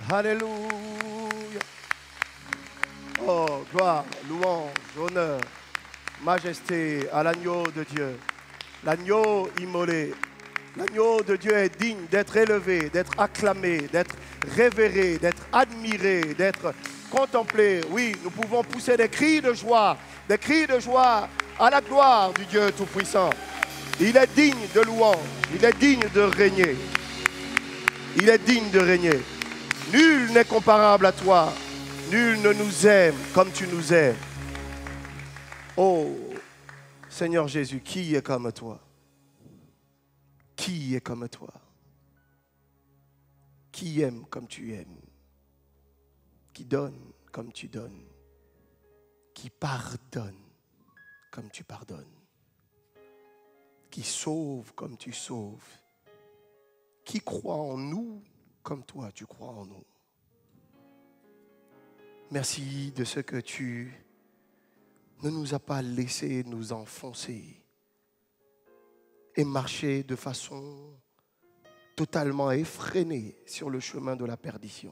Alléluia. Oh, gloire, louange, honneur, majesté à l'agneau de Dieu. L'agneau immolé. L'agneau de Dieu est digne d'être élevé, d'être acclamé, d'être révéré, d'être admiré, d'être contemplé. Oui, nous pouvons pousser des cris de joie à la gloire du Dieu Tout-Puissant. Il est digne de louange, il est digne de régner. Il est digne de régner. Nul n'est comparable à toi. Nul ne nous aime comme tu nous aimes. Oh, Seigneur Jésus, qui est comme toi? Qui est comme toi? Qui aime comme tu aimes? Qui donne comme tu donnes? Qui pardonne comme tu pardonnes? Qui sauve comme tu sauves? Qui croit en nous comme toi tu crois en nous? Merci de ce que tu ne nous as pas laissé nous enfoncer et marcher de façon totalement effrénée sur le chemin de la perdition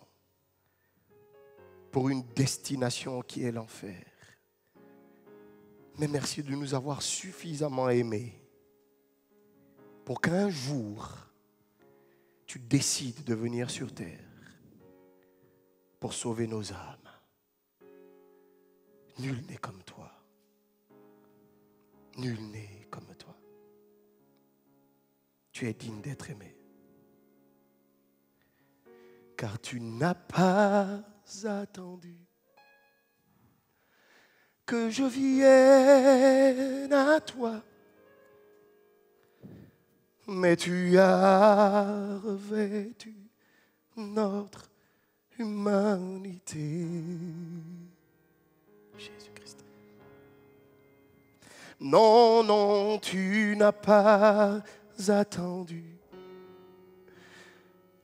pour une destination qui est l'enfer. Mais merci de nous avoir suffisamment aimés pour qu'un jour tu décides de venir sur terre pour sauver nos âmes. Nul n'est comme toi. Nul n'est comme toi. Tu es digne d'être aimé. Car tu n'as pas attendu que je vienne à toi, mais tu as revêtu notre humanité. Jésus-Christ. Non, non, tu n'as pas attendu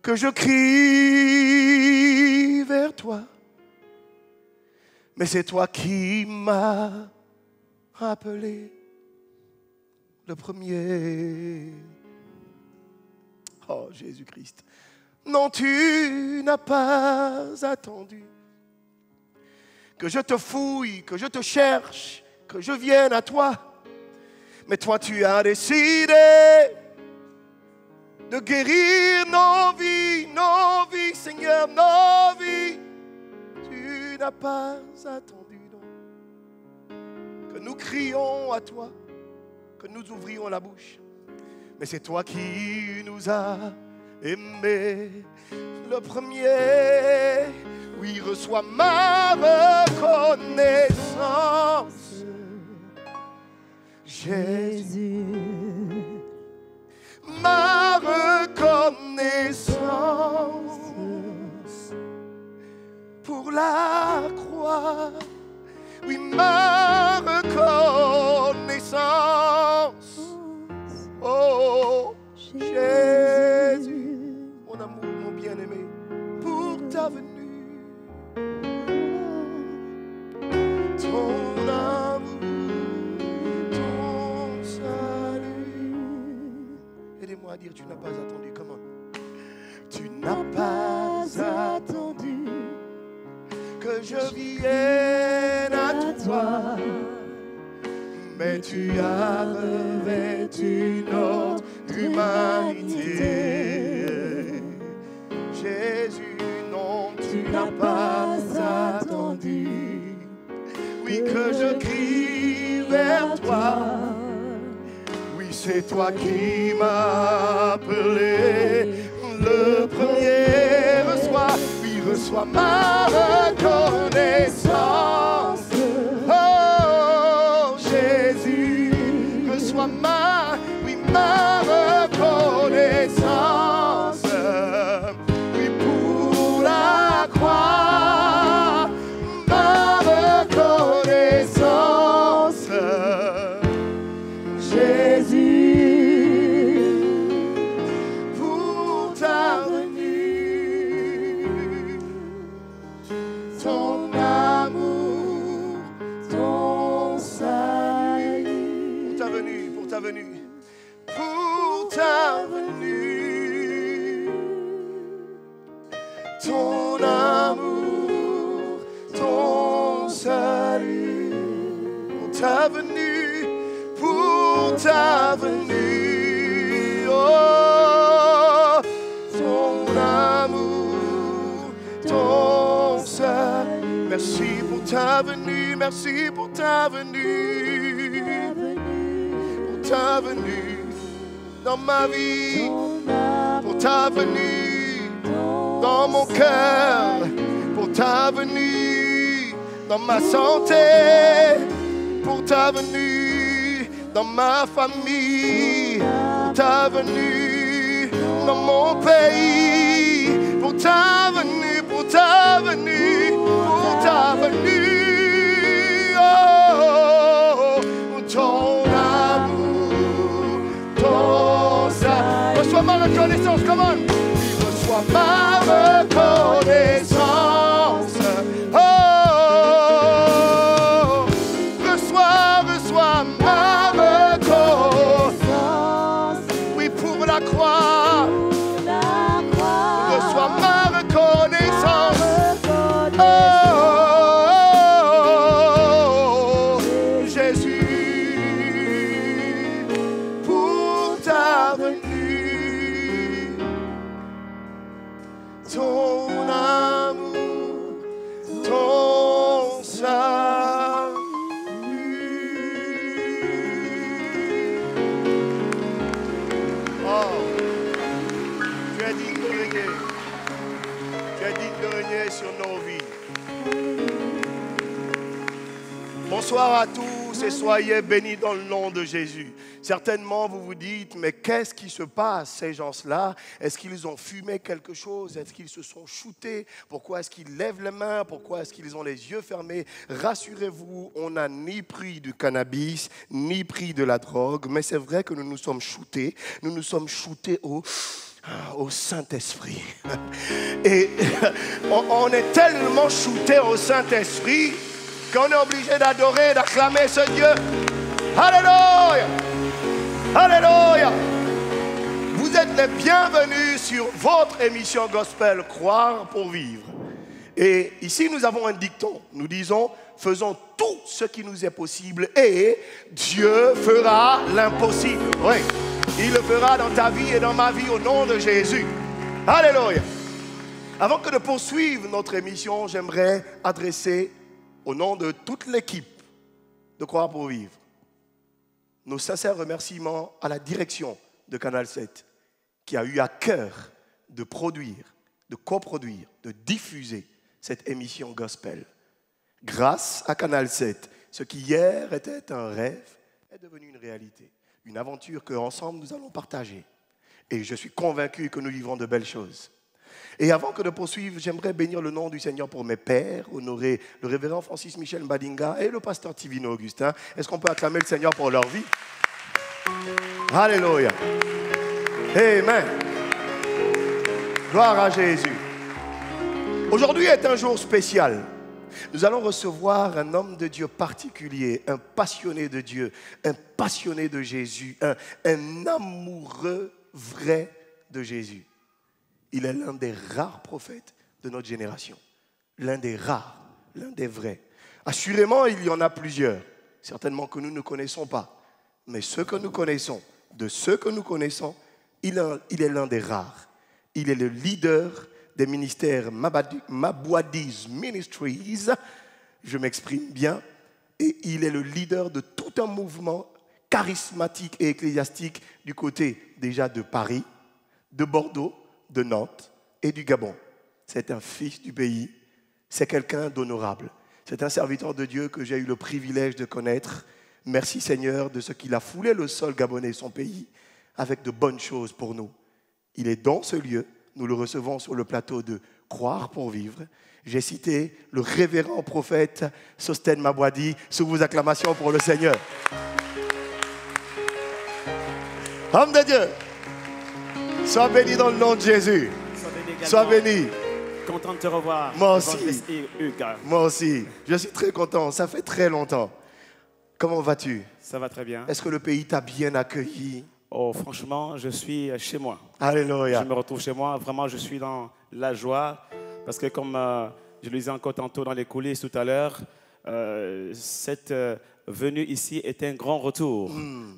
que je crie vers toi, mais c'est toi qui m'as appelé le premier. Oh Jésus-Christ. Non, tu n'as pas attendu que je te fouille, que je te cherche, que je vienne à toi. Mais toi, tu as décidé de guérir nos vies, Seigneur, nos vies. Tu n'as pas attendu, non, que nous crions à toi, que nous ouvrions la bouche. Mais c'est toi qui nous as aimés le premier. Oui, reçois ma reconnaissance, Jésus. Ma reconnaissance pour la croix. Oui, ma reconnaissance. Oh, Jésus, mon amour, mon bien-aimé, pour ta venue. Ton amour, ton salut. Aidez-moi à dire, tu n'as pas attendu, comment? Tu n'as pas attendu que je vienne à toi, mais tu as revêtu notre humanité. Jésus, non, tu n'as pas attendu. Oui, que je crie vers toi. Oui, c'est toi qui m'as appelé le premier. Reçois, oui, reçois ma reconnaissance. Oh, Jésus, reçois ma reconnaissance. Oui, pour la croix, ma reconnaissance. Jésus, pour ta venue, ton amour, ton salut. Pour ta venue, pour ta venue, pour ta venue, ton ta venue. Oh, ton amour, ton salut. Merci pour ta venue, merci pour ta venue. Pour ta venue dans ma vie, pour ta venue dans mon cœur, pour ta venue dans ma santé, pour ta venue dans ma famille, pour ta venue dans mon pays, pour ta venue, pour ta venue, pour ta venue, oh, ton amour, ton salut. Reçois ma reconnaissance, come on. Reçois ma reconnaissance. Oh, reçois ma reconnaissance. Oui, pour la croix. Reçois ma reconnaissance. Oh, Jésus, pour ta venue, ton amour, ton salut. Oh, tu es digne de régner. Tu es digne de régner sur nos vies. Bonsoir à tous et soyez bénis dans le nom de Jésus. Certainement, vous vous dites, mais qu'est-ce qui se passe, ces gens-là? Est-ce qu'ils ont fumé quelque chose? Est-ce qu'ils se sont shootés? Pourquoi est-ce qu'ils lèvent les mains? Pourquoi est-ce qu'ils ont les yeux fermés? Rassurez-vous, on n'a ni pris du cannabis, ni pris de la drogue, mais c'est vrai que nous nous sommes shootés. Nous nous sommes shootés au Saint-Esprit. Et on est tellement shootés au Saint-Esprit qu'on est obligé d'adorer, d'acclamer ce Dieu. Alléluia! Alléluia! Vous êtes les bienvenus sur votre émission Gospel, Croire pour vivre. Et ici, nous avons un dicton. Nous disons, faisons tout ce qui nous est possible et Dieu fera l'impossible. Oui, il le fera dans ta vie et dans ma vie au nom de Jésus. Alléluia! Avant que de poursuivre notre émission, j'aimerais adresser au nom de toute l'équipe de Croire pour vivre nos sincères remerciements à la direction de Canal 7 qui a eu à cœur de produire, de coproduire, de diffuser cette émission gospel. Grâce à Canal 7, ce qui hier était un rêve est devenu une réalité. Une aventure qu'ensemble nous allons partager. Et je suis convaincu que nous vivrons de belles choses. Et avant que de poursuivre, j'aimerais bénir le nom du Seigneur pour mes pères, honorer le révérend Francis Michel Mbadinga et le pasteur Tivino Augustin. Est-ce qu'on peut acclamer le Seigneur pour leur vie? Alléluia. Amen. Gloire à Jésus. Aujourd'hui est un jour spécial. Nous allons recevoir un homme de Dieu particulier, un passionné de Dieu, un passionné de Jésus, un amoureux vrai de Jésus. Il est l'un des rares prophètes de notre génération. L'un des rares, l'un des vrais. Assurément, il y en a plusieurs. Certainement que nous ne connaissons pas. Mais ceux que nous connaissons, de ceux que nous connaissons, il est l'un des rares. Il est le leader des ministères Mabouadiz Ministries. Je m'exprime bien. Et il est le leader de tout un mouvement charismatique et ecclésiastique du côté déjà de Paris, de Bordeaux, de Nantes et du Gabon. C'est un fils du pays, c'est quelqu'un d'honorable. C'est un serviteur de Dieu que j'ai eu le privilège de connaître. Merci Seigneur de ce qu'il a foulé le sol gabonais, son pays, avec de bonnes choses pour nous. Il est dans ce lieu, nous le recevons sur le plateau de Croire pour vivre. J'ai cité le révérend prophète Sosten Mabouadi, sous vos acclamations pour le Seigneur. Homme de Dieu, sois béni dans le nom de Jésus. Sois béni. Content de te revoir. Moi aussi. Moi aussi. Je suis très content. Ça fait très longtemps. Comment vas-tu? Ça va très bien. Est-ce que le pays t'a bien accueilli? Oh, franchement, je suis chez moi. Alléluia. Je me retrouve chez moi. Vraiment, je suis dans la joie. Parce que comme je le disais encore tantôt dans les coulisses tout à l'heure, cette venue ici est un grand retour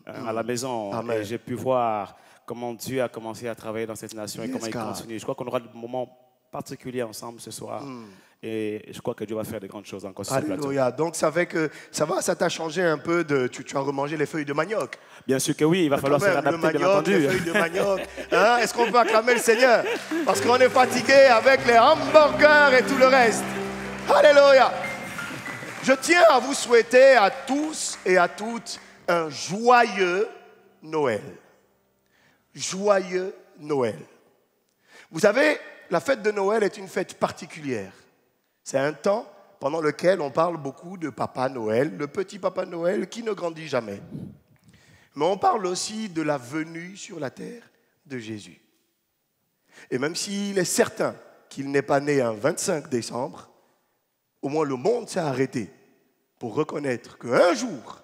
à la maison. Amen. Et j'ai pu voir comment Dieu a commencé à travailler dans cette nation et Yes, comment il God. continue. Je crois qu'on aura des moments particuliers ensemble ce soir. Et je crois que Dieu va faire de grandes choses encore sur ce plateau. Alléluia. Donc ça fait que ça t'a changé un peu de. Tu as remangé les feuilles de manioc. Bien sûr que oui, il va falloir se Le réadapter, bien manioc, entendu. les feuilles de manioc. Hein? Est-ce qu'on peut acclamer le Seigneur? Parce qu'on est fatigué avec les hamburgers et tout le reste. Alléluia. Je tiens à vous souhaiter à tous et à toutes un joyeux Noël. Joyeux Noël. Vous savez, la fête de Noël est une fête particulière. C'est un temps pendant lequel on parle beaucoup de Papa Noël, le petit Papa Noël qui ne grandit jamais. Mais on parle aussi de la venue sur la terre de Jésus. Et même s'il est certain qu'il n'est pas né un 25 décembre, au moins le monde s'est arrêté pour reconnaître qu'un jour,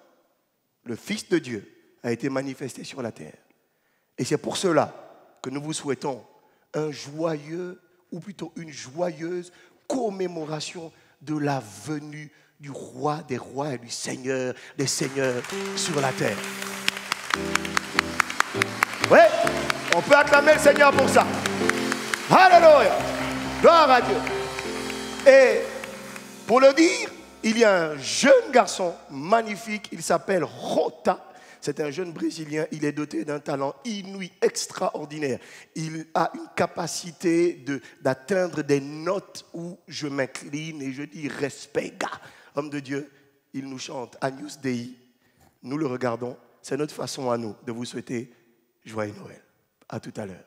le Fils de Dieu a été manifesté sur la terre. Et c'est pour cela que nous vous souhaitons un joyeux, ou plutôt une joyeuse commémoration de la venue du roi des rois et du Seigneur des seigneurs sur la terre. Oui, on peut acclamer le Seigneur pour ça. Alléluia, gloire à Dieu. Et pour le dire, il y a un jeune garçon magnifique, il s'appelle Rota. C'est un jeune Brésilien, il est doté d'un talent inouï, extraordinaire. Il a une capacité d'atteindre des notes où je m'incline et je dis respect, gars. Homme de Dieu, il nous chante Agnus Dei. Nous le regardons, c'est notre façon à nous de vous souhaiter joyeux Noël. À tout à l'heure.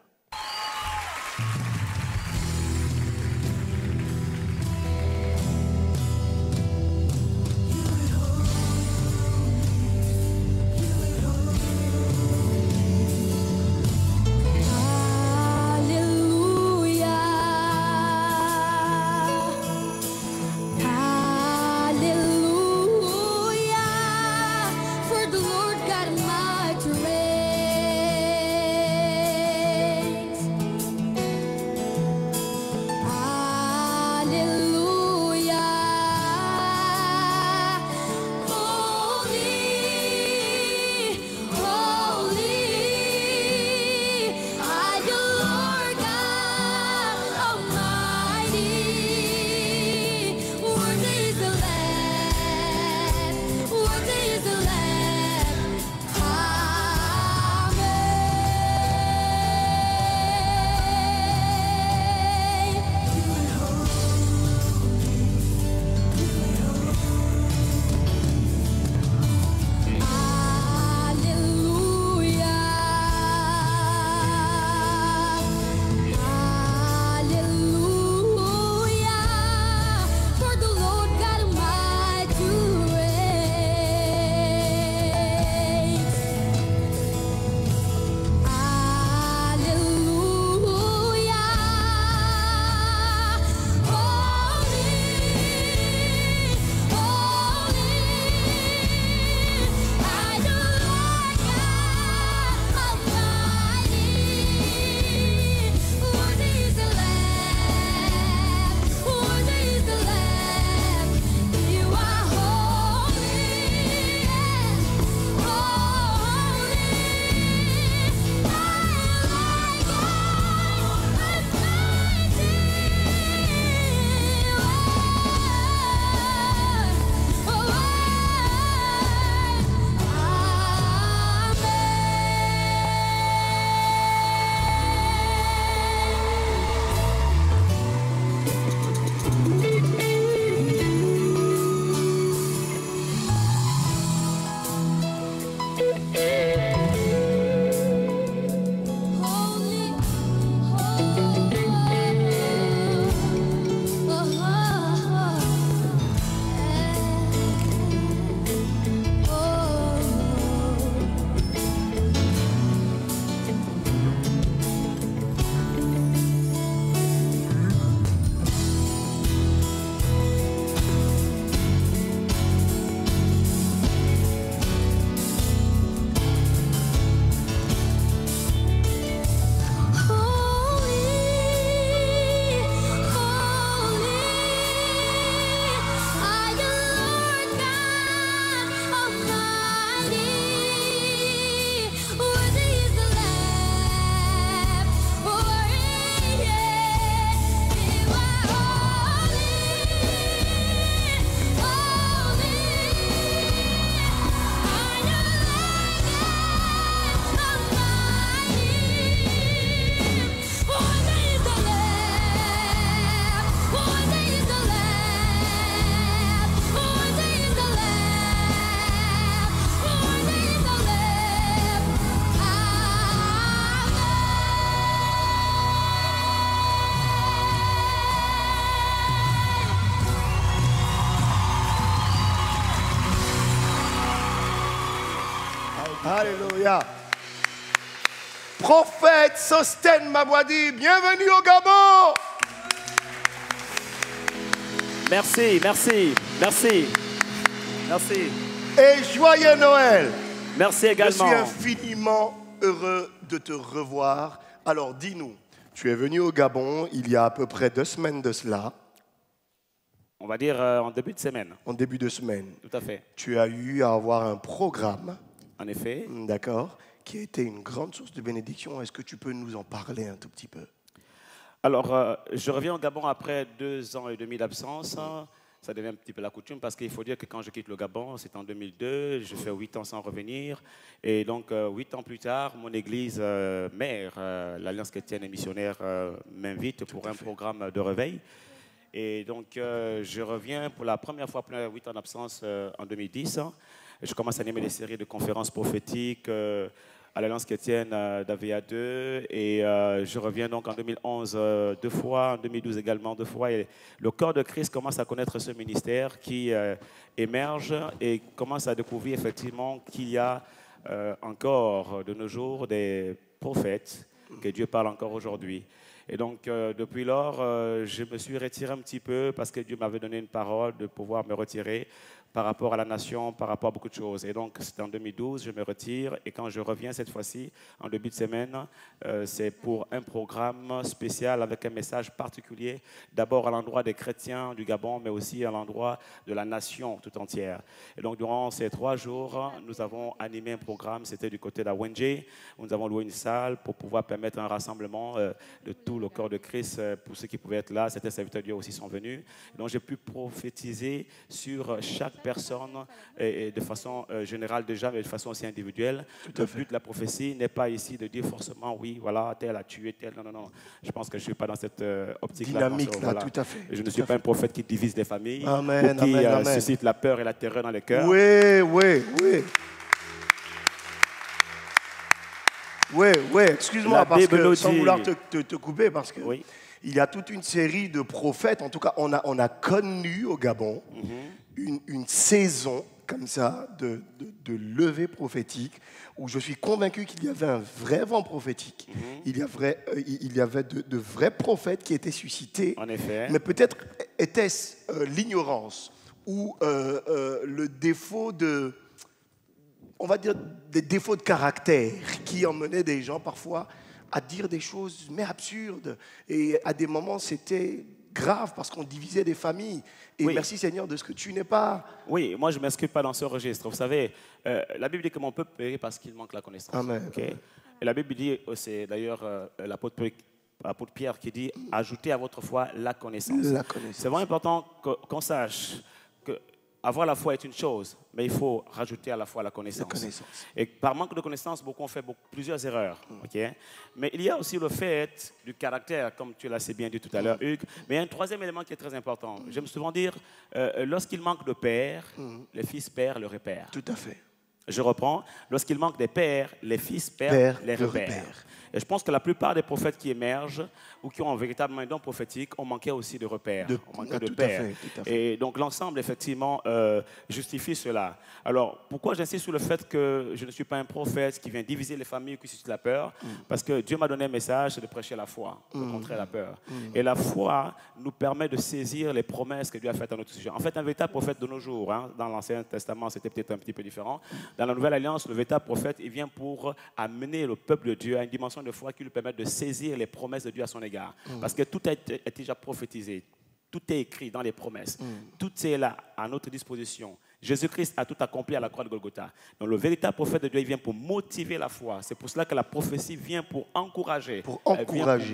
Prophète Sostène Mabwadi, bienvenue au Gabon. Merci, merci, merci, merci. Et joyeux Noël. Merci également. Je suis infiniment heureux de te revoir. Alors dis-nous, tu es venu au Gabon il y a à peu près 2 semaines de cela. On va dire en début de semaine. En début de semaine. Tout à fait. Tu as eu à avoir un programme. En effet. D'accord. Qui a été une grande source de bénédiction. Est-ce que tu peux nous en parler un tout petit peu? Alors, je reviens au Gabon après 2 ans et demi d'absence. Ça devient un petit peu la coutume parce qu'il faut dire que quand je quitte le Gabon, c'est en 2002, je fais 8 ans sans revenir. Et donc, 8 ans plus tard, mon église mère, l'Alliance chrétienne et missionnaire, m'invite pour un programme de réveil. Et donc, je reviens pour la première fois après 8 ans d'absence en 2010. Je commence à animer des séries de conférences prophétiques à l'Alliance chrétienne d'AVA 2. Et je reviens donc en 2011 2 fois, en 2012 également 2 fois. Et le corps de Christ commence à connaître ce ministère qui émerge et commence à découvrir effectivement qu'il y a encore de nos jours des prophètes, que Dieu parle encore aujourd'hui. Et donc, depuis lors, je me suis retiré un petit peu parce que Dieu m'avait donné une parole de pouvoir me retirer par rapport à la nation, par rapport à beaucoup de choses. Et donc, c'était en 2012, je me retire. Et quand je reviens cette fois-ci, en début de semaine, c'est pour un programme spécial avec un message particulier, d'abord à l'endroit des chrétiens du Gabon, mais aussi à l'endroit de la nation tout entière. Et donc, durant ces 3 jours, nous avons animé un programme, c'était du côté d'Awenje, où nous avons loué une salle pour pouvoir permettre un rassemblement de tout le corps de Christ pour ceux qui pouvaient être là. Certains serviteurs de Dieu aussi sont venus. Et donc, j'ai pu prophétiser sur chaque personne et de façon générale déjà, mais de façon aussi individuelle. Le but de la prophétie n'est pas ici de dire forcément, oui, voilà, tel a tué, tel. Non, non, non. Je pense que je ne suis pas dans cette optique-là. Dynamique, là, voilà. tout à fait. Je ne suis pas un prophète qui divise des familles Amen, ou qui amen, amen. suscite la peur et la terreur dans les cœurs. Oui, oui, oui. Oui, oui, excuse-moi, parce que, sans vouloir te couper, parce que oui. Il y a toute une série de prophètes. En tout cas, on a connu au Gabon une saison comme ça de levée prophétique où je suis convaincu qu'il y avait un vrai vent prophétique. Il y avait de vrais prophètes qui étaient suscités. En effet. Mais peut-être était-ce l'ignorance ou le défaut de... On va dire des défauts de caractère qui emmenaient des gens parfois à dire des choses mais absurdes. Et à des moments, c'était grave parce qu'on divisait des familles. Et oui. Merci Seigneur de ce que tu n'es pas... Oui, moi je ne m'inscris pas dans ce registre. Vous savez, la Bible dit que mon peuple périt parce qu'il manque la connaissance. Amen. Okay? Et la Bible dit, c'est d'ailleurs l'apôtre Pierre qui dit, ajoutez à votre foi la connaissance. La connaissance. C'est vraiment important qu'on sache que avoir la foi est une chose, mais il faut rajouter à la foi la connaissance. Et par manque de connaissance, beaucoup ont fait plusieurs erreurs. Okay? Mais il y a aussi le fait du caractère, comme tu l'as si bien dit tout à l'heure, Hugues. Mais il y a un troisième élément qui est très important. J'aime souvent dire, lorsqu'il manque de père, les fils perdent le repère. Tout à fait. Je reprends. Lorsqu'il manque des pères, les fils perdent les repères. Et je pense que la plupart des prophètes qui émergent ou qui ont un véritable don prophétique ont manqué aussi de repères, ont manqué de pères. Et donc l'ensemble, effectivement, justifie cela. Alors, pourquoi j'insiste sur le fait que je ne suis pas un prophète qui vient diviser les familles ou qui suscite la peur? Parce que Dieu m'a donné un message, c'est de prêcher la foi, de contrer la peur. Et la foi nous permet de saisir les promesses que Dieu a faites à notre sujet. En fait, un véritable prophète de nos jours, hein, dans l'Ancien Testament, c'était peut-être un petit peu différent. Dans la Nouvelle Alliance, le véritable prophète, il vient pour amener le peuple de Dieu à une dimension de foi qui lui permet de saisir les promesses de Dieu à son égard. Parce que tout a été déjà prophétisé, tout est écrit dans les promesses, tout est là à notre disposition. Jésus-Christ a tout accompli à la croix de Golgotha. Donc le véritable prophète de Dieu, il vient pour motiver la foi. C'est pour cela que la prophétie vient pour encourager, pour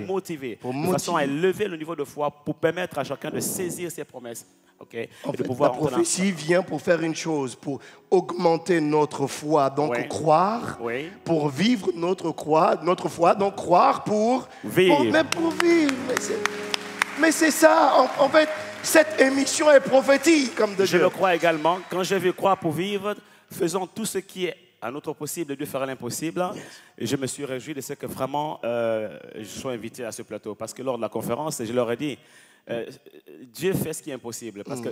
motiver, de façon à élever le niveau de foi, pour permettre à chacun de saisir ses promesses. Okay. En fait, la prophétie vient pour faire une chose, pour augmenter notre foi, donc croire, pour vivre notre foi, donc croire pour vivre. Pour vivre. Mais c'est ça, en fait, cette émission est prophétique comme de Dieu. Je le crois également. Quand je veux croire pour vivre, faisons tout ce qui est à notre possible, Dieu fera l'impossible. Et je me suis réjoui de ce que vraiment je sois invité à ce plateau. Parce que lors de la conférence, je leur ai dit, Dieu fait ce qui est impossible. Parce que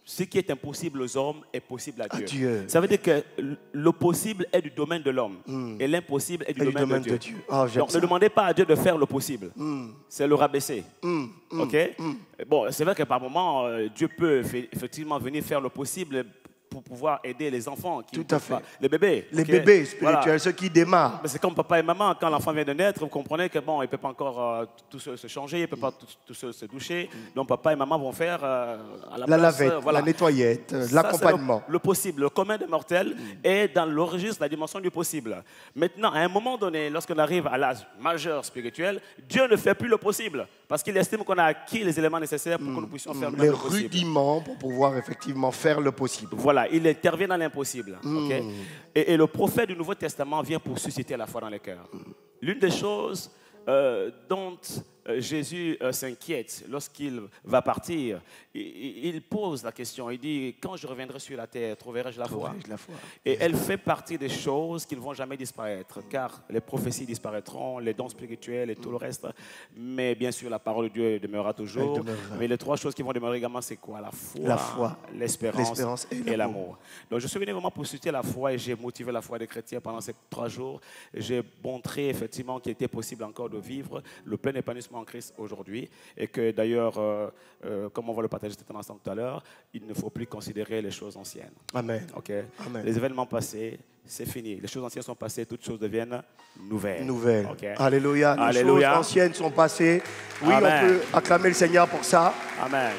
ce qui est impossible aux hommes est possible à Dieu. Dieu. Ça veut dire que le possible est du domaine de l'homme et l'impossible est du domaine de Dieu. Oh, donc ne demandez pas à Dieu de faire le possible. C'est le rabaisser. Ok? Bon, c'est vrai que par moment, Dieu peut effectivement venir faire le possible pour pouvoir aider les enfants. Tout à fait. Les bébés. Les bébés spirituels, voilà. Ceux qui démarrent. C'est comme papa et maman, quand l'enfant vient de naître, vous comprenez que bon, il ne peut pas encore tout seul se changer, il ne peut pas tout seul se doucher. Donc papa et maman vont faire à la place, lavette, voilà. la nettoyette, l'accompagnement. Le possible, le commun des mortels est dans le registre, la dimension du possible. Maintenant, à un moment donné, lorsqu'on arrive à l'âge majeur spirituel, Dieu ne fait plus le possible parce qu'il estime qu'on a acquis les éléments nécessaires pour que nous puissions faire le possible. Les rudiments pour pouvoir effectivement faire le possible. Voilà, il intervient dans l'impossible. Okay? Et le prophète du Nouveau Testament vient pour susciter la foi dans les cœurs. L'une des choses dont Jésus s'inquiète lorsqu'il va partir, il pose la question, il dit, quand je reviendrai sur la terre, trouverai-je la foi? Et elle fait partie des choses qui ne vont jamais disparaître, car les prophéties disparaîtront, les dons spirituels et tout le reste, mais bien sûr la parole de Dieu demeurera toujours. Mais les trois choses qui vont demeurer également, c'est quoi? La foi, l'espérance et l'amour. Donc je suis venu vraiment pour susciter la foi et j'ai motivé la foi des chrétiens pendant ces 3 jours. J'ai montré effectivement qu'il était possible encore de vivre le plein épanouissement en Christ aujourd'hui et que d'ailleurs, comme on va le partager tout un instant tout à l'heure, il ne faut plus considérer les choses anciennes. Amen. Okay? Amen. Les événements passés, c'est fini. Les choses anciennes sont passées, toutes choses deviennent nouvelles. Okay? Alléluia. Les choses anciennes sont passées. Oui, Amen. On peut acclamer le Seigneur pour ça. Amen.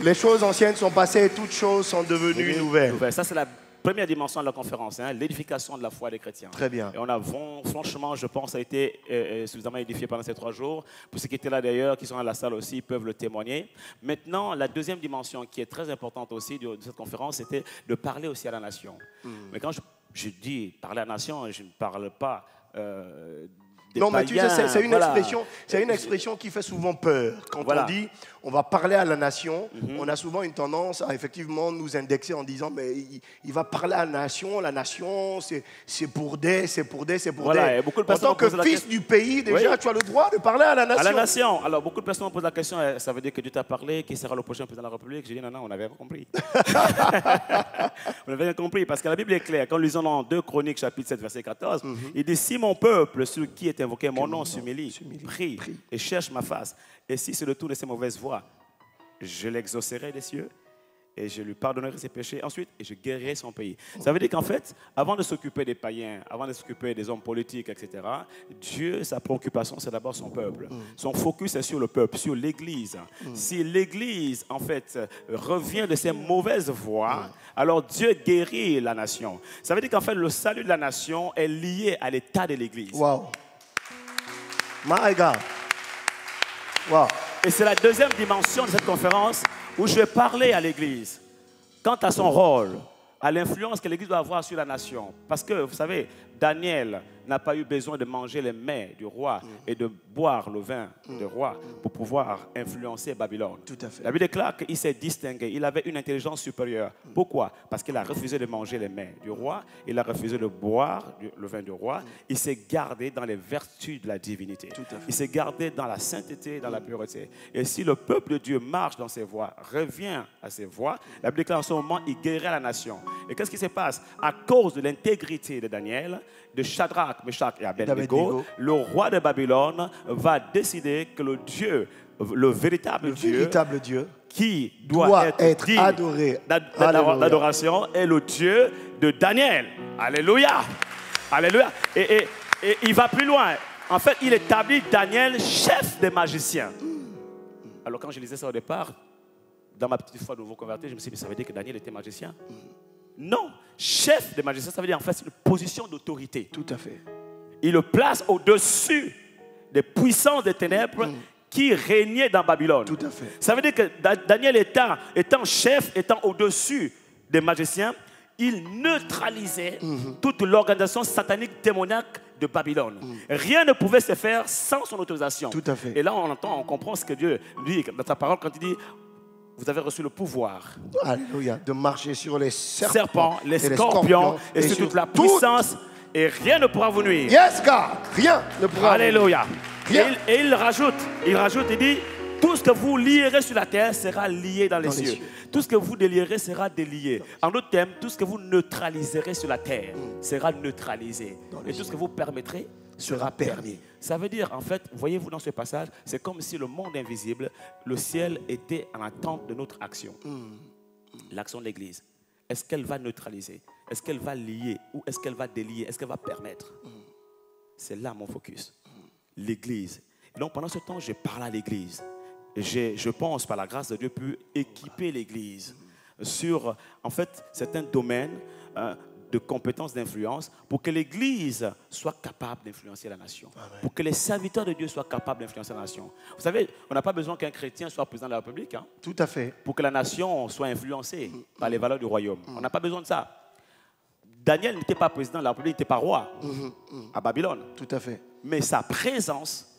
Les choses anciennes sont passées, toutes choses sont devenues nouvelles. Ça, c'est la première dimension de la conférence, hein, l'édification de la foi des chrétiens. Très bien. Et on a, franchement, je pense, a été suffisamment édifié pendant ces 3 jours. Pour ceux qui étaient là d'ailleurs, qui sont dans la salle aussi, peuvent le témoigner. Maintenant, la deuxième dimension qui est très importante aussi de cette conférence, c'était de parler aussi à la nation. Mais quand je dis parler à la nation, je ne parle pas non, mais tu sais, c'est une, voilà. Une expression qui fait souvent peur. Quand on dit on va parler à la nation, on a souvent une tendance à effectivement nous indexer en disant mais il va parler à la nation, c'est pour des. En tant que fils du pays, déjà, tu as le droit de parler à la nation. À la nation. Alors, beaucoup de personnes me posent la question, ça veut dire que Dieu t'a parlé, qui sera le prochain président de la République? J'ai dit non, on n'avait pas compris. On n'avait rien compris, parce que la Bible est claire. Quand nous lisons dans 2 Chroniques, chapitre 7, verset 14, il dit, si mon peuple, celui qui est invoqué mon nom, s'humilie, prie et cherche ma face, et si se retourne de ses mauvaises voies, je l'exaucerai des cieux et je lui pardonnerai ses péchés. Ensuite, et je guérirai son pays. Ça veut dire qu'en fait, avant de s'occuper des païens, avant de s'occuper des hommes politiques, etc., Dieu, sa préoccupation, c'est d'abord son peuple. Son focus est sur le peuple, sur l'Église. Si l'Église, en fait, revient de ses mauvaises voies, alors Dieu guérit la nation. Ça veut dire qu'en fait, le salut de la nation est lié à l'état de l'Église. Wow. My God. Wow. Et c'est la deuxième dimension de cette conférence où je vais parler à l'Église quant à son rôle, à l'influence que l'Église doit avoir sur la nation. Parce que, vous savez, Daniel n'a pas eu besoin de manger les mets du roi et de boire le vin du roi pour pouvoir influencer Babylone. Tout à fait. La Bible déclare qu'il s'est distingué. Il avait une intelligence supérieure. Pourquoi? Parce qu'il a refusé de manger les mets du roi. Il a refusé de boire le vin du roi. Il s'est gardé dans les vertus de la divinité. Il s'est gardé dans la sainteté et dans la pureté. Et si le peuple de Dieu marche dans ses voies, revient à ses voies, la Bible déclare en ce moment, il guérira la nation. Et qu'est-ce qui se passe? À cause de l'intégrité de Daniel, de Shadrach, Meshach et Abednego, le roi de Babylone va décider que le Dieu, le véritable Dieu qui doit être adoré d'adoration est le Dieu de Daniel. Alléluia. Alléluia. Et il va plus loin. En fait, il établit Daniel chef des magiciens. Alors quand je lisais ça au départ, dans ma petite foi de nouveau converti, je me suis dit, ça veut dire que Daniel était magicien? Non, chef des magiciens, ça veut dire en fait c'est une position d'autorité. Tout à fait. Il le place au-dessus des puissances des ténèbres qui régnaient dans Babylone. Tout à fait. Ça veut dire que Daniel étant chef, étant au-dessus des magiciens, il neutralisait toute l'organisation satanique démoniaque de Babylone. Rien ne pouvait se faire sans son autorisation. Tout à fait. Et là on comprend ce que Dieu dit dans sa parole quand il dit vous avez reçu le pouvoir. Alléluia. De marcher sur les serpents, les scorpions et sur toute la puissance. Et rien ne pourra vous nuire. Yes, God. Rien ne pourra. Alléluia. Et il rajoute, il dit, Tout ce que vous lierez sur la terre sera lié dans les cieux. Tout ce que vous délierez sera délié. En d'autres termes, tout ce que vous neutraliserez sur la terre sera neutralisé. Et tout ce que vous permettrez sera permis. Ça veut dire, en fait, voyez-vous dans ce passage, c'est comme si le monde invisible, le ciel était en attente de notre action. L'action de l'Église. Est-ce qu'elle va neutraliser? Est-ce qu'elle va lier? Ou est-ce qu'elle va délier? Est-ce qu'elle va permettre? C'est là mon focus. L'Église. Et donc pendant ce temps, je parle à l'Église. Je pense, par la grâce de Dieu, pu équiper l'Église sur, en fait, certains domaines de compétences d'influence pour que l'Église soit capable d'influencer la nation. Amen. Pour que les serviteurs de Dieu soient capables d'influencer la nation. Vous savez, on n'a pas besoin qu'un chrétien soit président de la République. Hein, tout à fait. Pour que la nation soit influencée par les valeurs du royaume. On n'a pas besoin de ça. Daniel n'était pas président de la République, il n'était pas roi à Babylone. Tout à fait. Mais sa présence,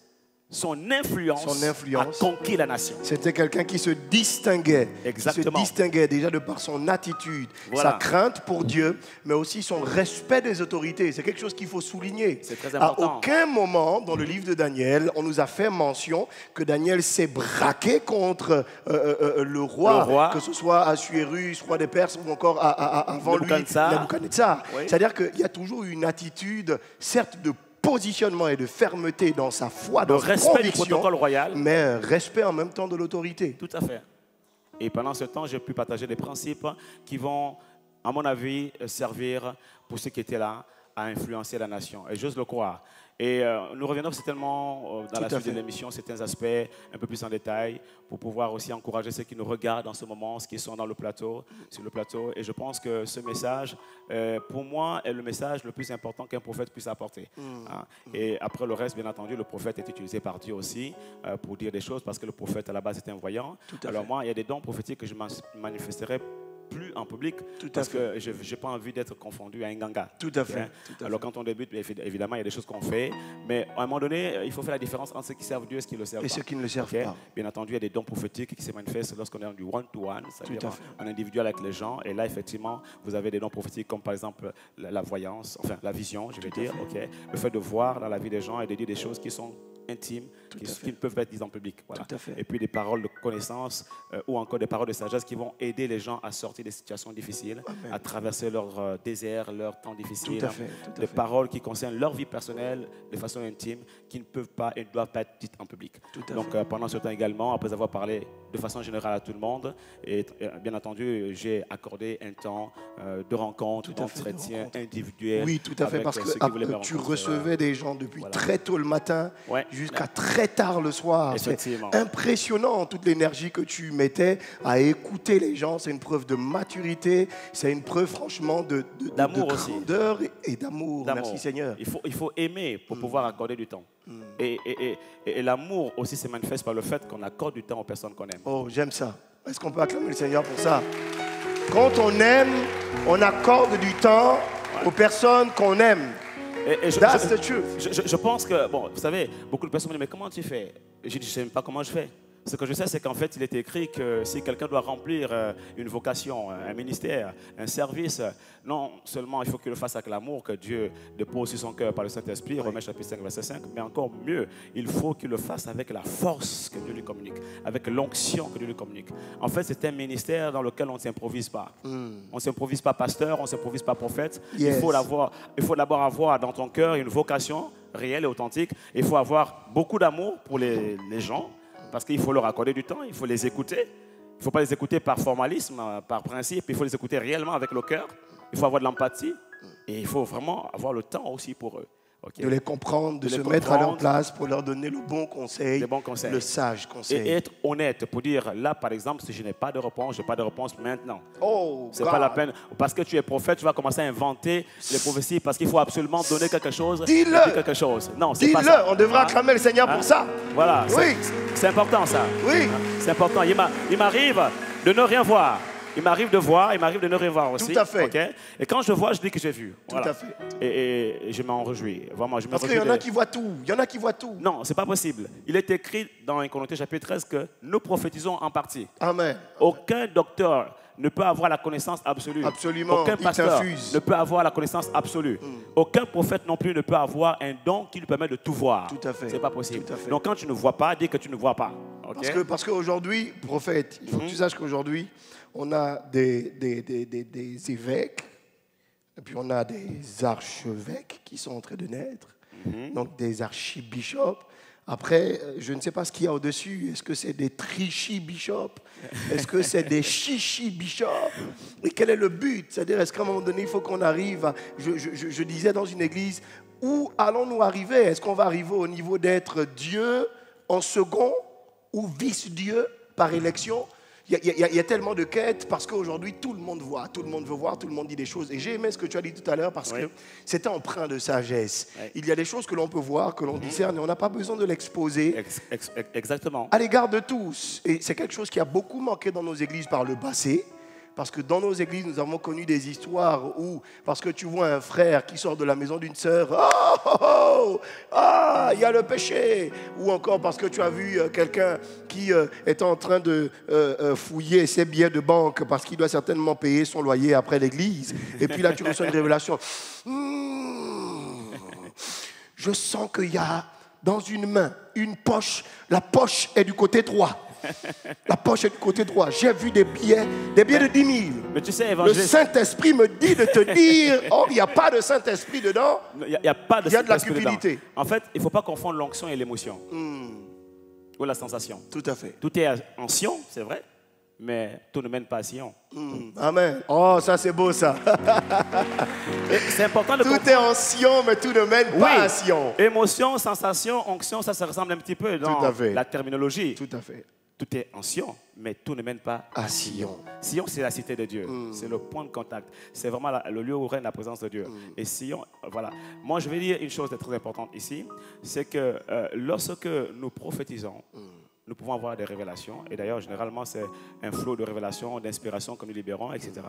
son influence a conquis la nation. C'était quelqu'un qui se distinguait. Exactement. Qui se distinguait déjà de par son attitude, sa crainte pour Dieu, mais aussi son respect des autorités. C'est quelque chose qu'il faut souligner. C'est très important. À aucun moment dans le livre de Daniel, on nous a fait mention que Daniel s'est braqué contre le roi, que ce soit Assuérus, roi des Perses, ou encore avant lui, Nabuchodonosor. Oui. C'est-à-dire qu'il y a toujours une attitude, certes, de positionnement et de fermeté dans sa foi, dans sa respect du protocole royal, mais respect en même temps de l'autorité. Tout à fait. Et pendant ce temps, j'ai pu partager des principes qui vont, à mon avis, servir pour ceux qui étaient là à influencer la nation. Et j'ose le croire. Et nous reviendrons certainement dans la suite de l'émission, certains aspects un peu plus en détail, pour pouvoir aussi encourager ceux qui nous regardent en ce moment, ceux qui sont dans le plateau, sur le plateau. Et je pense que ce message, pour moi, est le message le plus important qu'un prophète puisse apporter. Et après le reste, bien entendu, le prophète est utilisé par Dieu aussi pour dire des choses, parce que le prophète, à la base, est un voyant. Alors moi, il y a des dons prophétiques que je manifesterai plus en public, parce que je n'ai pas envie d'être confondu à un ganga. Tout à fait. Alors quand on débute, évidemment, il y a des choses qu'on fait, mais à un moment donné, il faut faire la différence entre ceux qui servent Dieu et ceux qui le servent et ceux qui ne le servent pas. Bien entendu, il y a des dons prophétiques qui se manifestent lorsqu'on est en du one-to-one, c'est-à-dire en individuel avec les gens, et là, effectivement, vous avez des dons prophétiques comme par exemple la voyance, enfin la vision, je vais dire, le fait de voir dans la vie des gens et de dire des choses qui sont intimes, qui ne peuvent pas être dites en public. Voilà. Et puis des paroles de connaissance ou encore des paroles de sagesse qui vont aider les gens à sortir des situations difficiles, à traverser leur désert, leur temps difficile. Des paroles qui concernent leur vie personnelle de façon intime, qui ne peuvent pas et ne doivent pas être dites en public. Donc pendant ce temps également, après avoir parlé de façon générale à tout le monde, et bien entendu, j'ai accordé un temps de rencontre, d'entretien individuel. Oui, tout à fait, parce que tu recevais des gens depuis très tôt le matin, jusqu'à très tard le soir. C'est impressionnant, toute l'énergie que tu mettais à écouter les gens. C'est une preuve de maturité, c'est une preuve franchement de grandeur et d'amour. Merci Seigneur. Il faut aimer pour pouvoir accorder du temps. Et l'amour aussi se manifeste par le fait qu'on accorde du temps aux personnes qu'on aime. Oh, j'aime ça. Est-ce qu'on peut acclamer le Seigneur pour ça? Quand on aime, on accorde du temps aux personnes qu'on aime. That's the truth. Je pense que, bon, vous savez, beaucoup de personnes me disent, mais comment tu fais? Je dis, je ne sais même pas comment je fais. Ce que je sais, c'est qu'en fait, il est écrit que si quelqu'un doit remplir une vocation, un ministère, un service, non seulement il faut qu'il le fasse avec l'amour que Dieu dépose sur son cœur par le Saint-Esprit, Romains chapitre 5, verset 5, mais encore mieux, il faut qu'il le fasse avec la force que Dieu lui communique, avec l'onction que Dieu lui communique. En fait, c'est un ministère dans lequel on ne s'improvise pas. On ne s'improvise pas pasteur, on ne s'improvise pas prophète. Il faut d'abord avoir dans ton cœur une vocation réelle et authentique. Il faut avoir beaucoup d'amour pour les gens. Parce qu'il faut leur accorder du temps, il faut les écouter. Il ne faut pas les écouter par formalisme, par principe. Il faut les écouter réellement avec le cœur. Il faut avoir de l'empathie. Et il faut vraiment avoir le temps aussi pour eux. De les comprendre, de se mettre à leur place pour leur donner le bon conseil, le sage conseil. Et être honnête pour dire, là par exemple, si je n'ai pas de réponse, je n'ai pas de réponse maintenant. Oh, c'est pas la peine. Parce que tu es prophète, tu vas commencer à inventer les prophéties parce qu'il faut absolument donner quelque chose. Dis-le. Quelque chose. Non, c'est pas ça. On devrait acclamer le Seigneur pour ça. Voilà. Oui. C'est important ça. Oui. C'est important. Il m'arrive de ne rien voir. Il m'arrive de voir, il m'arrive de ne rien voir aussi. Tout à fait. Et quand je vois, je dis que j'ai vu. Tout à fait. Et je m'en réjouis. Vraiment, parce qu'il y en a qui voient tout. Il y en a qui voient tout. Non, ce n'est pas possible. Il est écrit dans 1 Corinthiens chapitre 13 que nous prophétisons en partie. Amen. Aucun docteur ne peut avoir la connaissance absolue. Absolument. Aucun pasteur ne peut avoir la connaissance absolue. Aucun prophète non plus ne peut avoir un don qui lui permet de tout voir. Tout à fait. Ce n'est pas possible. Tout à fait. Donc quand tu ne vois pas, dis que tu ne vois pas. Parce qu'aujourd'hui, prophète, il faut que tu saches qu'aujourd'hui, on a des évêques, et puis on a des archevêques qui sont en train de naître, donc des archibishops. Après, je ne sais pas ce qu'il y a au-dessus. Est-ce que c'est des trichi-bishops? Est-ce que c'est des chichi-bishops? Et quel est le but? C'est-à-dire, est-ce qu'à un moment donné, il faut qu'on arrive à... Je disais dans une église, où allons-nous arriver? Est-ce qu'on va arriver au niveau d'être Dieu en second ou vice-Dieu par élection? Il y a tellement de quêtes parce qu'aujourd'hui, tout le monde voit, tout le monde veut voir, tout le monde dit des choses. Et j'ai aimé ce que tu as dit tout à l'heure parce que c'était empreint de sagesse. Il y a des choses que l'on peut voir, que l'on discerne et on n'a pas besoin de l'exposer. Exactement. À l'égard de tous. Et c'est quelque chose qui a beaucoup manqué dans nos églises par le passé. Parce que dans nos églises, nous avons connu des histoires où, parce que tu vois un frère qui sort de la maison d'une sœur, il y a le péché. Ou encore parce que tu as vu quelqu'un qui est en train de fouiller ses billets de banque parce qu'il doit certainement payer son loyer après l'église. Et puis là, tu reçois une révélation. Je sens qu'il y a dans une main une poche. La poche est du côté droit. La poche est du côté droit. J'ai vu des billets de 10 000. Mais tu sais, le Saint-Esprit me dit de te dire, il n'y a pas de Saint-Esprit dedans. Il y a pas de Il y a de la cupidité. En fait, il ne faut pas confondre l'onction et l'émotion. Ou la sensation. Tout à fait. Tout est en Sion, c'est vrai, mais tout ne mène pas à Sion. Amen. Oh, ça c'est beau ça. C'est important de comprendre. Tout est en Sion, mais tout ne mène pas à Sion. Émotion, sensation, onction, ça ressemble un petit peu dans la terminologie. Tout à fait. Tout est en Sion, mais tout ne mène pas à Sion. Sion, c'est la cité de Dieu. C'est le point de contact. C'est vraiment le lieu où règne la présence de Dieu. Et Sion, voilà. Moi, je vais dire une chose de très importante ici, c'est que lorsque nous prophétisons, nous pouvons avoir des révélations. Et d'ailleurs, généralement, c'est un flot de révélations, d'inspiration que nous libérons, etc.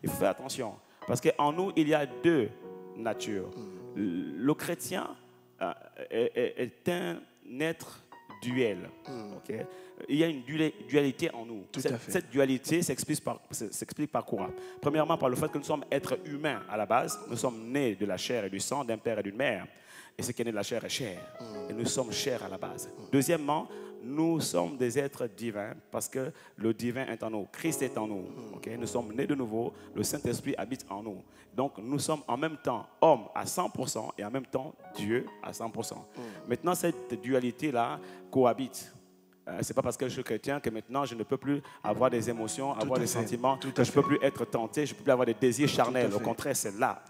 Il faut faire attention. Parce qu'en nous, il y a deux natures. Le chrétien est un être duel. Okay? Il y a une dualité en nous. Cette dualité s'explique par quoi? Premièrement, par le fait que nous sommes êtres humains à la base. Nous sommes nés de la chair et du sang, d'un père et d'une mère. Et ce qui est né de la chair est chair. Et nous sommes chair à la base. Deuxièmement, nous sommes des êtres divins parce que le divin est en nous. Christ est en nous. Okay? Nous sommes nés de nouveau. Le Saint-Esprit habite en nous. Donc, nous sommes en même temps hommes à 100% et en même temps Dieu à 100%. Maintenant, cette dualité-là cohabite. Ce n'est pas parce que je suis chrétien que maintenant je ne peux plus avoir des émotions, avoir des sentiments, que je ne peux plus être tenté, je ne peux plus avoir des désirs charnels. Au contraire, c'est là.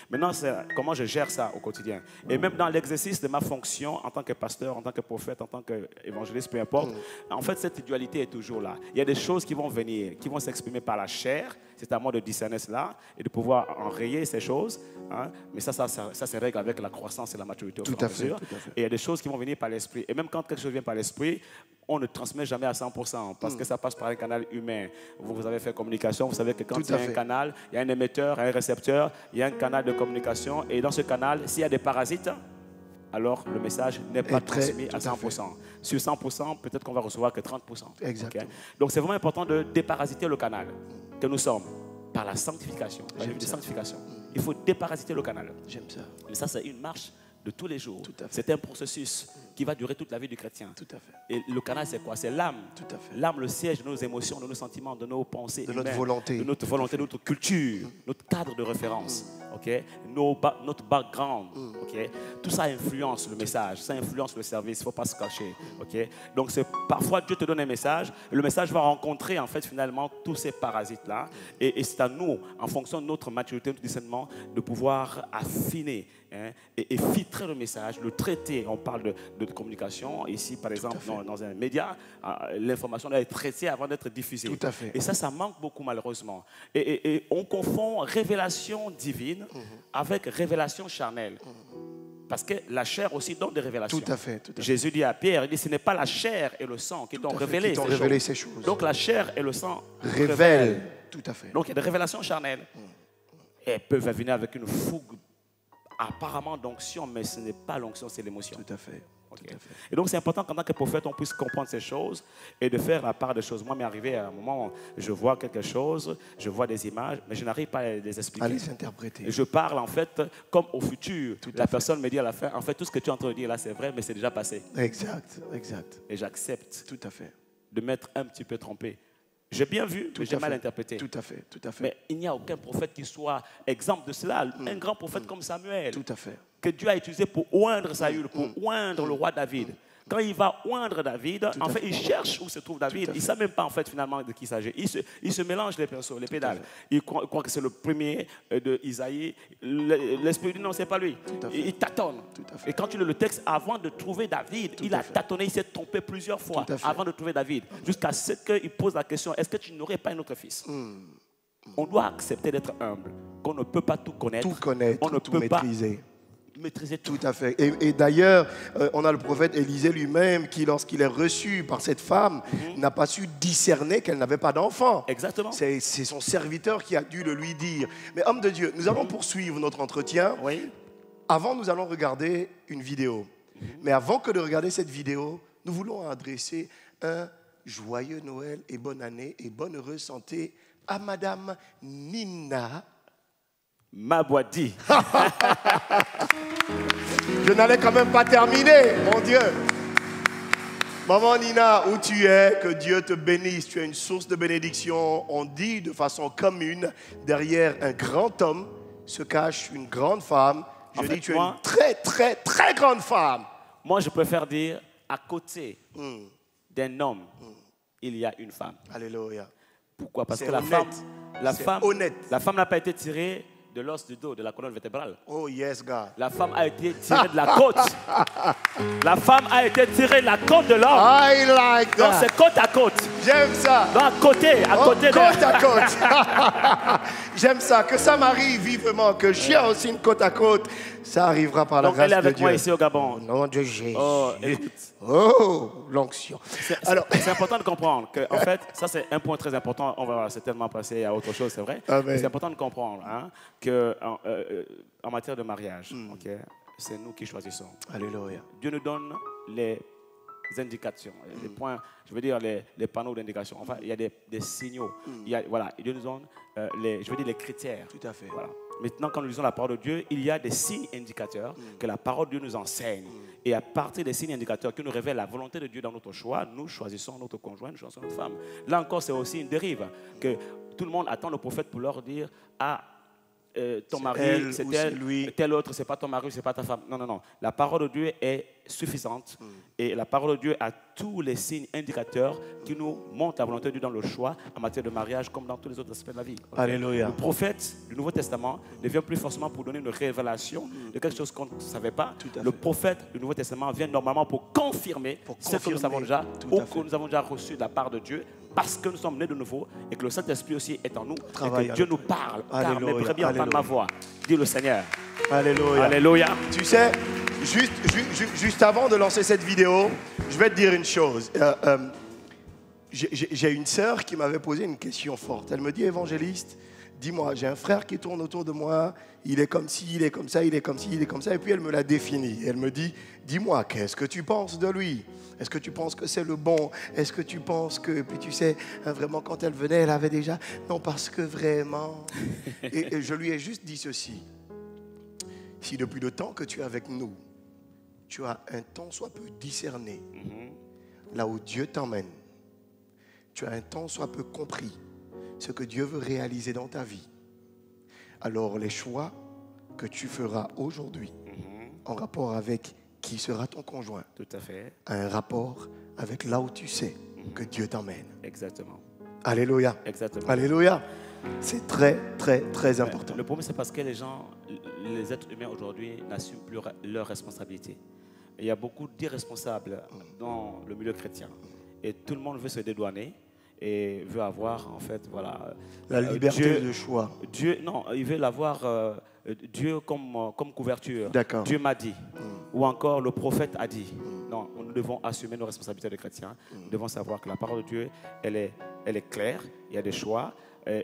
Maintenant, c'est comment je gère ça au quotidien. Et même dans l'exercice de ma fonction en tant que pasteur, en tant que prophète, en tant qu'évangéliste, peu importe, en fait, cette dualité est toujours là. Il y a des choses qui vont venir, qui vont s'exprimer par la chair. C'est à moi de discerner cela et de pouvoir enrayer ces choses. Hein. Mais ça se règle avec la croissance et la maturité au fur et à mesure. Et il y a des choses qui vont venir par l'esprit. Et même quand quelque chose vient par l'esprit, on ne transmet jamais à 100% parce que ça passe par un canal humain. Vous avez fait communication, vous savez que quand il y a un canal, il y a un émetteur, un récepteur, il y a un canal de communication. Et dans ce canal, s'il y a des parasites, alors le message n'est pas transmis à 100%. Sur 100%, peut-être qu'on va recevoir que 30%. Exactement. Okay? Donc c'est vraiment important de déparasiter le canal que nous sommes par la sanctification. La vie de sanctification. Il faut déparasiter le canal. J'aime ça. Mais ça, c'est une marche de tous les jours. C'est un processus qui va durer toute la vie du chrétien. Tout à fait. Et le canal, c'est quoi? C'est l'âme. Tout à fait. L'âme, le siège de nos émotions, de nos sentiments, de nos pensées, de notre volonté. De notre volonté, de notre culture, notre cadre de référence, okay? Notre background. Okay? Tout ça influence le message, ça influence le service, il ne faut pas se cacher. Okay? Donc, parfois, Dieu te donne un message, et le message va rencontrer, en fait, finalement, tous ces parasites-là. Et c'est à nous, en fonction de notre maturité, de notre discernement, de pouvoir affiner et filtrer le message, le traiter. On parle de communication. Ici, par exemple, dans un média, l'information doit être traitée avant d'être diffusée. Tout à fait. Et ça manque beaucoup, malheureusement. Et on confond révélation divine avec révélation charnelle. Parce que la chair aussi donne des révélations. Tout à fait. Jésus dit à Pierre, il dit, ce n'est pas la chair et le sang qui t'ont révélé, ces choses. Donc la chair et le sang révèlent. Tout à fait. Donc il y a des révélations charnelles. Et elles peuvent venir avec une fougue apparemment d'onction, mais ce n'est pas l'onction, c'est l'émotion. Tout à fait. Ok. Tout à fait. Et donc c'est important qu'en tant que prophète, on puisse comprendre ces choses et de faire la part des choses. Moi, m'est arrivé à un moment où je vois quelque chose, je vois des images, mais je n'arrive pas à les expliquer. À les interpréter. Je parle en fait comme au futur. Tout à La fait. personne me dit à la fin, en fait, tout ce que tu es en train de dire là, c'est vrai, mais c'est déjà passé. Exact, exact. Et j'accepte Tout à fait. de m'être un petit peu trompé. J'ai bien vu, mais j'ai mal interprété. Tout à fait, tout à fait. Mais il n'y a aucun prophète qui soit exemple de cela. Un grand prophète comme Samuel, Tout à fait. que Dieu a utilisé pour oindre Saül, pour oindre le roi David. Quand il va oindre David, en fait, il cherche où se trouve David. Il ne sait même pas en fait finalement de qui il s'agit. Il se mélange les pinceaux, les pédales. Il croit que c'est le premier de Isaïe. L'Esprit dit non, c'est pas lui. Il tâtonne. Et quand tu lis le texte, avant de trouver David, il a tâtonné, il s'est trompé plusieurs fois avant de trouver David. Jusqu'à ce qu'il pose la question, est-ce que tu n'aurais pas un autre fils? On doit accepter d'être humble, qu'on ne peut pas tout connaître. Tout connaître, on ne tout peut maîtriser. Maîtriser tout. Tout à fait. Et d'ailleurs, on a le prophète Élisée lui-même qui, lorsqu'il est reçu par cette femme, n'a pas su discerner qu'elle n'avait pas d'enfant. Exactement. C'est son serviteur qui a dû le lui dire. Mais homme de Dieu, nous allons poursuivre notre entretien. Oui. Avant, nous allons regarder une vidéo. Mais avant que de regarder cette vidéo, nous voulons adresser un joyeux Noël et bonne année et bonne heureuse santé à Madame Nina Mabwadi. Je n'allais quand même pas terminer, mon Dieu. Maman Nina, où tu es, que Dieu te bénisse. Tu es une source de bénédiction. On dit de façon commune, derrière un grand homme se cache une grande femme. Je dis, tu es une très, très, très grande femme. Moi, je préfère dire, à côté d'un homme, il y a une femme. Alléluia. Pourquoi? Parce que honnête. la femme honnête. n'a pas été tirée de l'os du dos, de la colonne vertébrale. Oh yes, God. La femme a été tirée de la côte. La femme a été tirée de la côte de l'homme. I like that. Donc c'est côte à côte. J'aime ça. Donc à côté de... Côte à côte. J'aime ça. Que ça m'arrive vivement. Que j'ai aussi une côte à côte. Ça arrivera par la grâce de Dieu. Donc elle est avec moi ici au Gabon. Au nom de Jésus. Oh, écoute. Oh, l'onction. Alors, c'est important de comprendre que, en fait, ça c'est un point très important. On va certainement passer à autre chose, c'est vrai. Amen. C'est important de comprendre que en matière de mariage, okay, c'est nous qui choisissons. Alléluia. Dieu nous donne les indications, les points, je veux dire les panneaux d'indication. Enfin, il y a des signaux. Il y a, voilà, Dieu nous donne les critères. Tout à fait. Voilà. Maintenant, quand nous lisons la parole de Dieu, il y a des signes indicateurs que la parole de Dieu nous enseigne. Et à partir des signes indicateurs qui nous révèlent la volonté de Dieu dans notre choix, nous choisissons notre conjoint, nous choisissons notre femme. Là encore, c'est aussi une dérive. Que tout le monde attend le prophète pour leur dire « Ah, ton mari, c'est elle, lui. Tel autre, c'est pas ton mari, c'est pas ta femme. » Non, non, non. La parole de Dieu est suffisante. Et la parole de Dieu a tous les signes indicateurs qui nous montrent la volonté de Dieu dans le choix en matière de mariage comme dans tous les autres aspects de la vie. Okay? Alléluia. Le prophète du Nouveau Testament ne vient plus forcément pour donner une révélation de quelque chose qu'on ne savait pas. Le prophète du Nouveau Testament vient normalement pour confirmer ce que nous savons déjà ou que nous avons déjà reçu de la part de Dieu parce que nous sommes nés de nouveau et que le Saint-Esprit aussi est en nous et que Dieu nous parle. Car mes brebis entendent ma voix, dit le Seigneur. Alléluia. Alléluia. Tu sais, juste avant de lancer cette vidéo, je vais te dire une chose. J'ai une sœur qui m'avait posé une question forte. Elle me dit, évangéliste, dis-moi, j'ai un frère qui tourne autour de moi, il est comme ci, il est comme ça, il est comme ci, il est comme ça. Et puis elle me l'a défini. Elle me dit, dis-moi, qu'est-ce que tu penses de lui? Est-ce que tu penses que c'est le bon? Est-ce que tu penses que... Puis tu sais, vraiment, quand elle venait, elle avait déjà... Non, parce que vraiment... Et je lui ai juste dit ceci. Si depuis le temps que tu es avec nous, tu as un tant soit peu discerné là où Dieu t'emmène, tu as un tant soit peu compris ce que Dieu veut réaliser dans ta vie, alors les choix que tu feras aujourd'hui en rapport avec qui sera ton conjoint, tout à fait, a un rapport avec là où tu sais que Dieu t'emmène. Exactement. Alléluia. Exactement. Alléluia. C'est très, très, très important. Le problème, c'est parce que les êtres humains aujourd'hui n'assument plus leurs responsabilités. Il y a beaucoup d'irresponsables dans le milieu chrétien. Et tout le monde veut se dédouaner et veut avoir, en fait, voilà... La liberté de choix. Dieu, non, il veut l'avoir Dieu comme couverture. D'accord. Dieu m'a dit. Ou encore, le prophète a dit. Non, nous devons assumer nos responsabilités de chrétiens. Nous devons savoir que la parole de Dieu, elle est claire. Il y a des choix.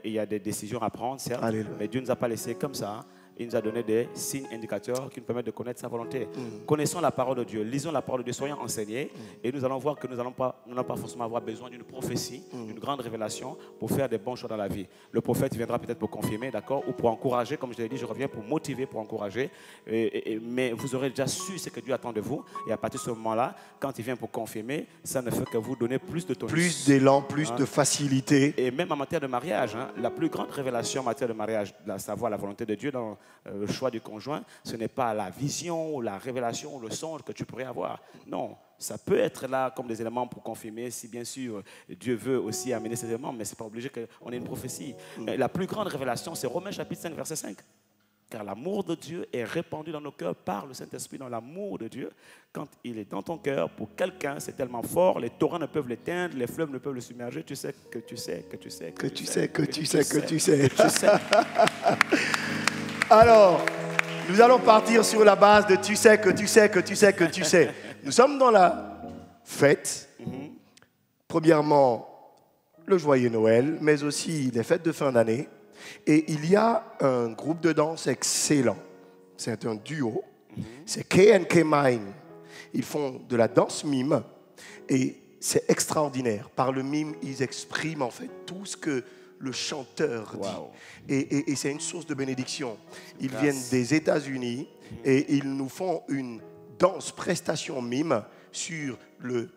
Il y a des décisions à prendre, certes, mais Dieu ne nous a pas laissé comme ça. il nous a donné des signes indicateurs qui nous permettent de connaître sa volonté. Connaissons la parole de Dieu, lisons la parole de Dieu, soyons enseignés et nous allons voir que nous n'allons pas forcément avoir besoin d'une prophétie, d'une grande révélation pour faire des bons choix dans la vie. Le prophète viendra peut-être pour confirmer, d'accord, ou pour encourager, comme je l'ai dit, je reviens pour motiver, pour encourager, mais vous aurez déjà su ce que Dieu attend de vous et à partir de ce moment-là, quand il vient pour confirmer, ça ne fait que vous donner plus de tonus. Plus d'élan, plus de facilité. Et même en matière de mariage, la plus grande révélation en matière de mariage, à savoir la volonté de Dieu dans le choix du conjoint, ce n'est pas la vision, ou la révélation, ou le songe que tu pourrais avoir. Non, ça peut être là comme des éléments pour confirmer, si bien sûr Dieu veut aussi amener ces éléments, mais ce n'est pas obligé qu'on ait une prophétie. La plus grande révélation, c'est Romains chapitre 5, verset 5. Car l'amour de Dieu est répandu dans nos cœurs par le Saint-Esprit. Dans l'amour de Dieu, quand il est dans ton cœur, pour quelqu'un, c'est tellement fort, les torrents ne peuvent l'éteindre, les fleuves ne peuvent le submerger. Tu sais que tu sais que tu sais que tu sais que tu sais que tu sais que tu sais. Alors, nous allons partir sur la base de tu sais que tu sais que tu sais que tu sais. Nous sommes dans la fête. Premièrement, le joyeux Noël, mais aussi les fêtes de fin d'année. Et il y a un groupe de danse excellent. C'est un duo. C'est K&K Mime. Ils font de la danse mime. Et c'est extraordinaire. Par le mime, ils expriment en fait tout ce que le chanteur dit. Et c'est une source de bénédiction. Ils viennent des États-Unis et ils nous font une danse prestation mime sur le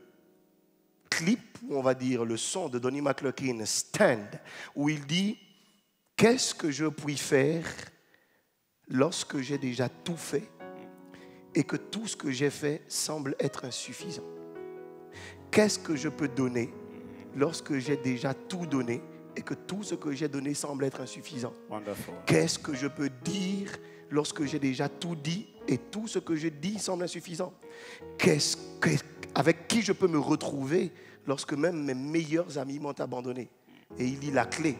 clip, on va dire le son de Donnie McClurkin, Stand, où il dit: qu'est-ce que je puis faire lorsque j'ai déjà tout fait et que tout ce que j'ai fait semble être insuffisant? Qu'est-ce que je peux donner lorsque j'ai déjà tout donné et que tout ce que j'ai donné semble être insuffisant? Qu'est-ce que je peux dire lorsque j'ai déjà tout dit et tout ce que je dis semble insuffisant? Avec qui je peux me retrouver lorsque même mes meilleurs amis m'ont abandonné? Et il dit la clé,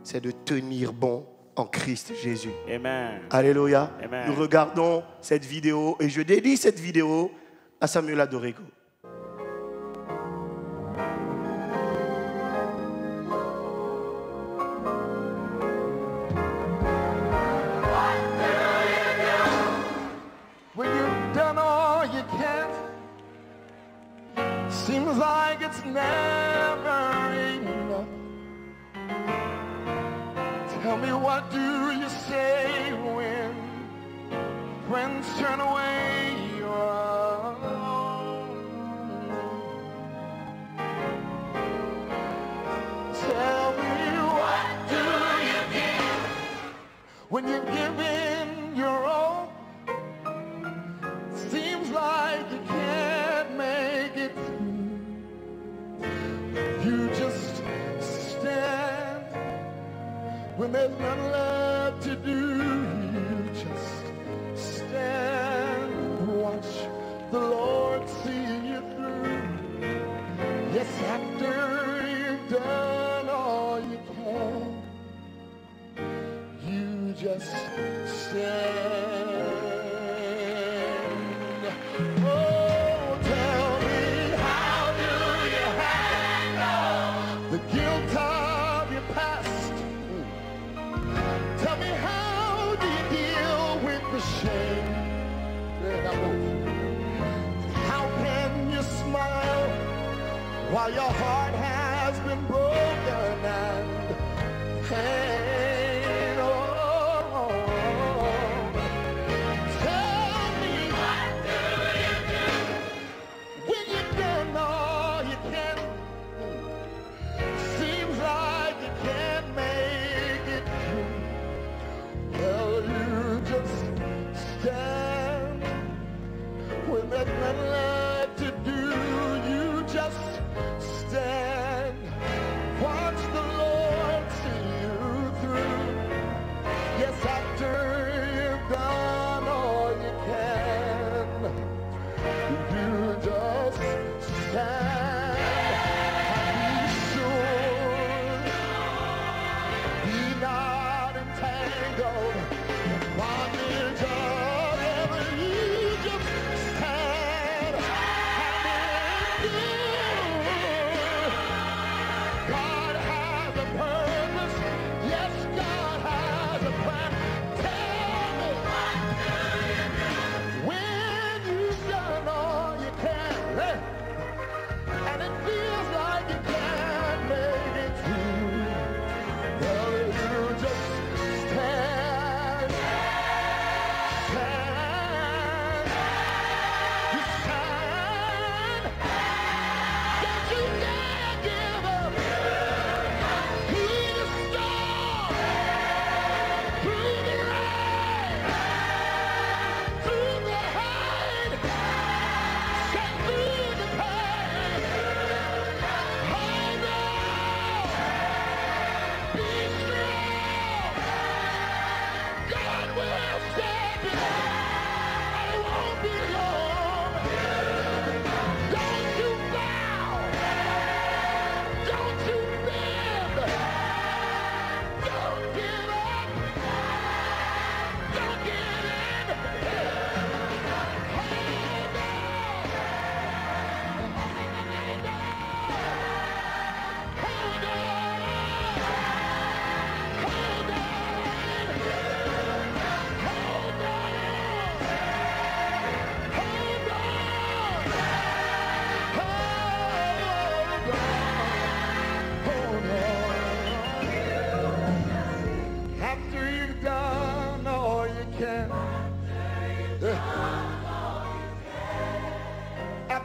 c'est de tenir bon en Christ Jésus. Amen. Alléluia. Amen. Nous regardons cette vidéo et je dédie cette vidéo à Samuel Adorego. When you've done all you can, seems like it's never enough. Tell me, what do you say when friends turn away your arms? Tell me, what do you give when you give in your all? Seems like you can't make it through. You just stand when there's nothing left to do. You just stand, watch the Lord see you through. Yes, after you've done all you can, you just stand. Oh, tell me, how do you handle the guilt of your past? Tell me, how do you deal with the shame? How can you smile while your heart has been broken and pain? Oh, tell me, what do you do when you've done all you can? Seems like you can't make it through. Well, you just stand when there's nothing left to do. You just stand,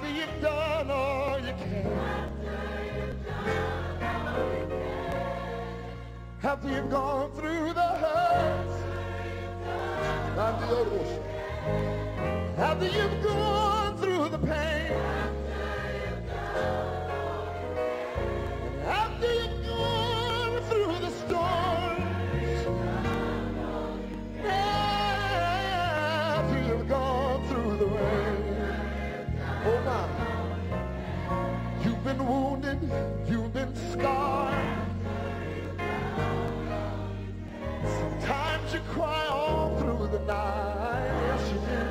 After you've done all you can. After you've gone through the hurts and the ocean. After you've gone through the pain. After you've gone through the storms. After you've gone through the rain. Oh my. You've been wounded. You've been scarred. Sometimes you cry all through the night. Yes, you do.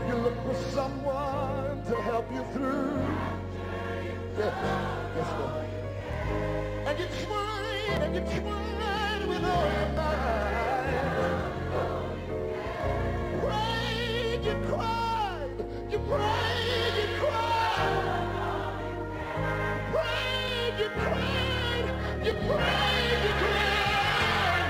You look for someone to help you through. Yes, Lord. And you tried with all your might. Prayed, you cried, you prayed, you cried. Prayed, you cried, you prayed, you cried.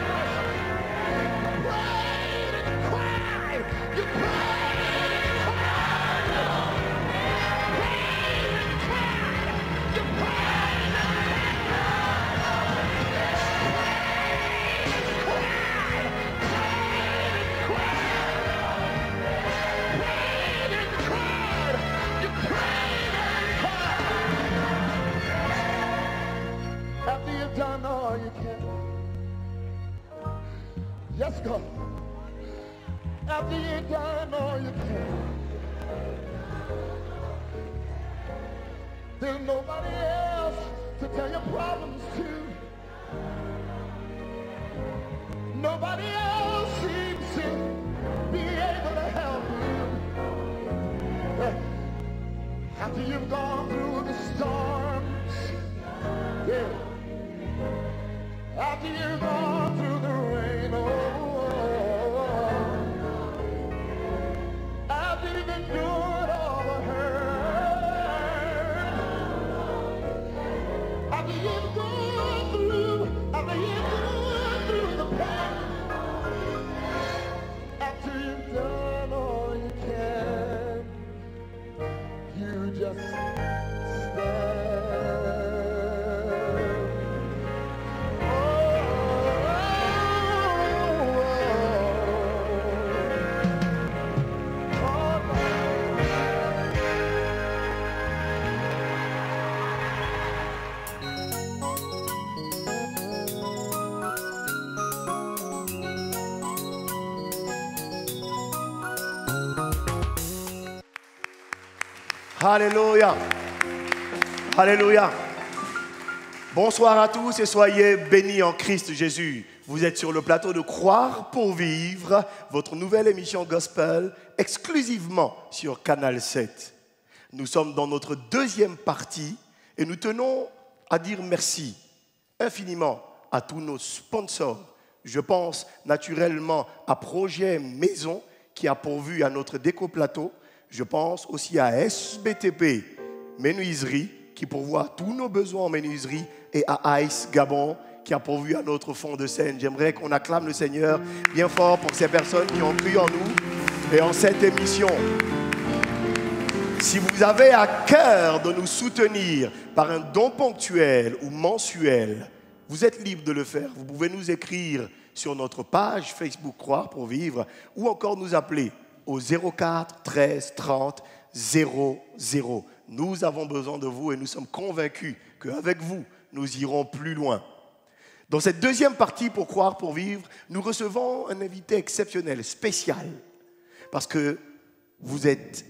Prayed and cried, you cried and cried. Prayed and cried, you cried and after you've done all you can. Yes, God. After you've done all you can. There's nobody else to tell your problems to. Nobody else seems to be able to help you. After you've gone through the storms. Yeah. After you've gone through the rain, after you've endured all the hurt, after you've gone through the pain, after you've done all you can, you just stand. Alléluia. Alléluia. Bonsoir à tous et soyez bénis en Christ Jésus. Vous êtes sur le plateau de Croire pour vivre, votre nouvelle émission gospel exclusivement sur Canal 7. Nous sommes dans notre deuxième partie et nous tenons à dire merci infiniment à tous nos sponsors. Je pense naturellement à Projet Maison qui a pourvu à notre déco-plateau. Je pense aussi à SBTP, Menuiserie, qui pourvoit tous nos besoins en menuiserie, et à Ice Gabon, qui a pourvu à notre fond de scène. J'aimerais qu'on acclame le Seigneur bien fort pour ces personnes qui ont cru en nous et en cette émission. Si vous avez à cœur de nous soutenir par un don ponctuel ou mensuel, vous êtes libre de le faire. Vous pouvez nous écrire sur notre page Facebook Croire pour vivre ou encore nous appeler au 04 13 30 00. Nous avons besoin de vous et nous sommes convaincus qu'avec vous, nous irons plus loin. Dans cette deuxième partie pour Croire pour vivre, nous recevons un invité exceptionnel, spécial, parce que vous êtes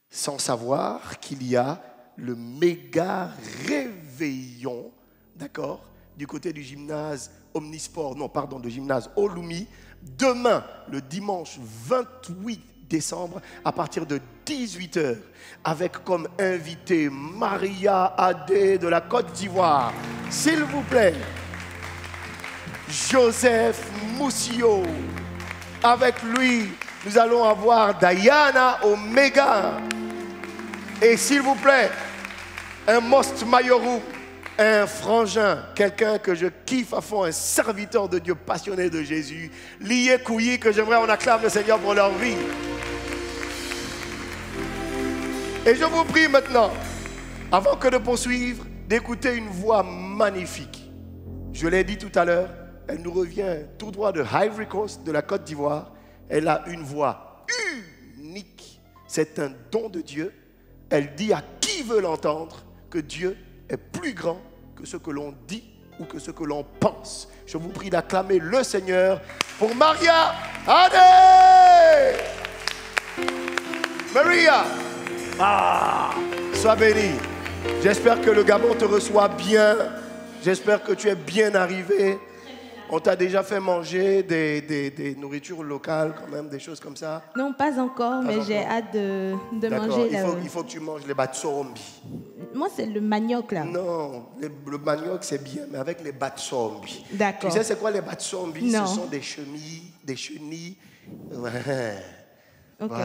sans savoir qu'il y a le méga réveillon, d'accord, du côté du gymnase Omnisport, le gymnase Olumi, demain, le dimanche 28 décembre, à partir de 18h, avec comme invité Maria Adé de la Côte d'Ivoire. S'il vous plaît, Joseph Moussio. Avec lui, nous allons avoir Diana Omega. Et s'il vous plaît, un Most Mayoru, un frangin, quelqu'un que je kiffe à fond, un serviteur de Dieu passionné de Jésus, Lié Kouyi, que j'aimerais on acclame le Seigneur pour leur vie. Et je vous prie maintenant, avant que de poursuivre, d'écouter une voix magnifique. Je l'ai dit tout à l'heure, elle nous revient tout droit de Ivory Coast, de la Côte d'Ivoire. Elle a une voix unique. C'est un don de Dieu. Elle dit à qui veut l'entendre que Dieu est plus grand que ce que l'on dit ou que ce que l'on pense. Je vous prie d'acclamer le Seigneur pour Maria Adé. Maria, sois bénie. J'espère que le Gabon te reçoit bien. J'espère que tu es bien arrivé. On t'a déjà fait manger des nourritures locales, quand même, des choses comme ça? Non, pas encore, mais j'ai hâte de manger. Il faut que tu manges les batsombi. Moi, c'est le manioc, là. Non, le manioc, c'est bien, mais avec les batsombi. D'accord. Tu sais, c'est quoi les batsombi? Non. Ce sont des chenilles. Ouais. Okay.